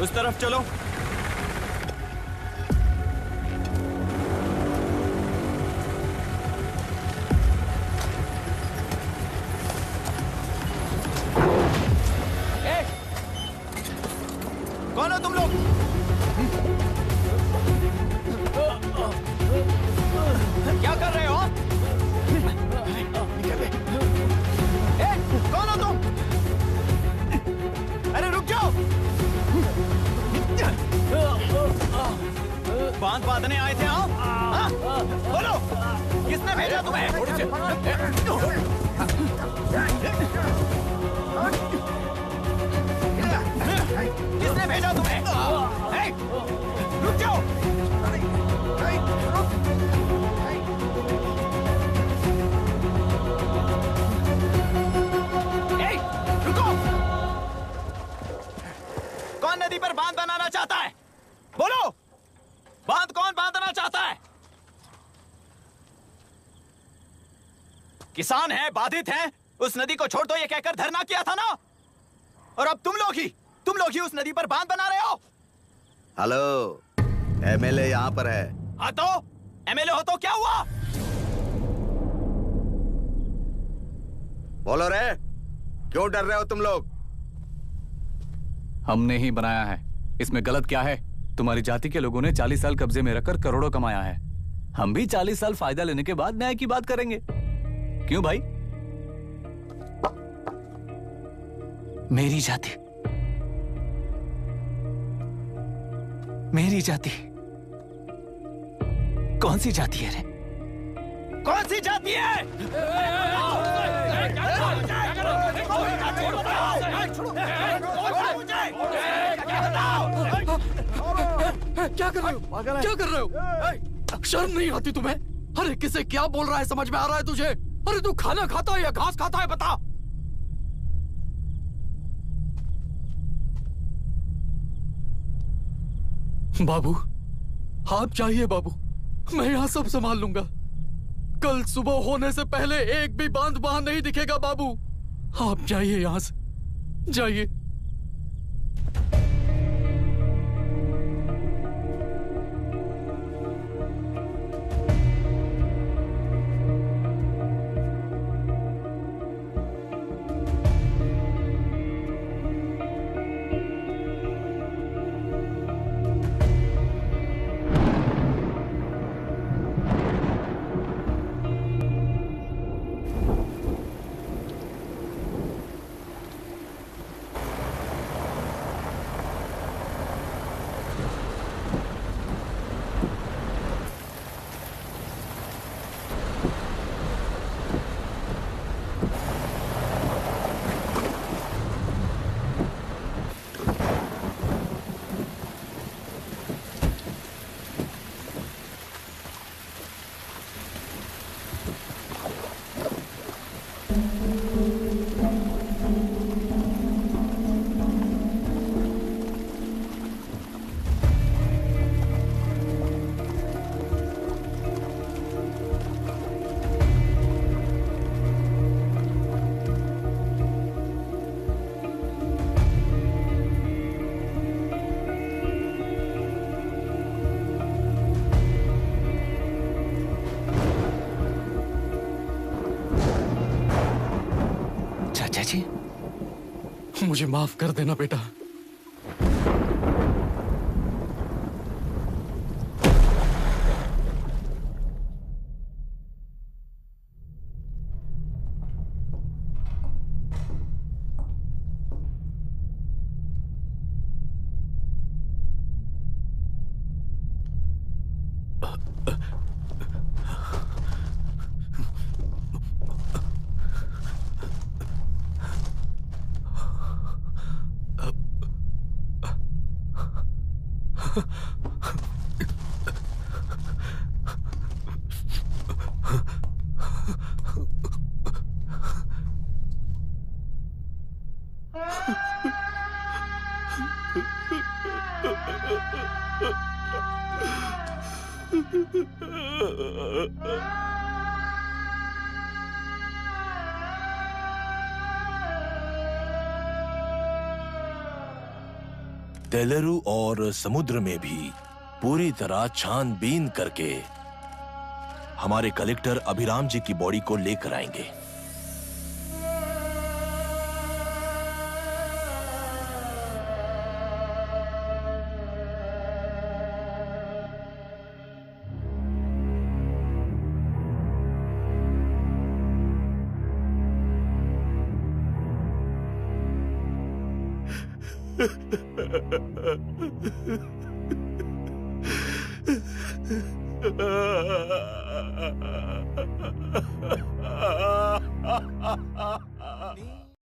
उस तरफ चलो। कौन हो तुम लोग? किसान हैं, बाधित हैं, उस नदी को छोड़ दो ये कहकर धरना किया था ना। और अब तुम लोग ही उस नदी पर बांध बना रहे हो। हेलो, एमएलए यहाँ पर है। हाँ तो एमएलए हो तो क्या हुआ? बोलो रे, क्यों डर रहे हो तुम लोग? हमने ही बनाया है, इसमें गलत क्या है? तुम्हारी जाति के लोगों ने 40 साल कब्जे में रखकर करोड़ों कमाया है। हम भी 40 साल फायदा लेने के बाद न्याय की बात करेंगे। क्यों भाई? मेरी जाति, मेरी जाति कौन सी जाति है रे? कौन सी जाति है? क्या कर रहे हो? क्या कर रहे हो? शर्म नहीं आती तुम्हें? अरे किसे क्या बोल रहा है, समझ में आ रहा है तुझे? अरे तू खाना खाता है या घास खाता है, बता। बाबू, आप चाहिए बाबू, मैं यहाँ सब संभाल लूंगा। कल सुबह होने से पहले एक भी बांध वहां नहीं दिखेगा बाबू। आप जाइए यहाँ से, जाइए। मुझे माफ कर देना बेटा। तेलुरु और समुद्र में भी पूरी तरह छानबीन करके हमारे कलेक्टर अभिराम जी की बॉडी को लेकर आएंगे।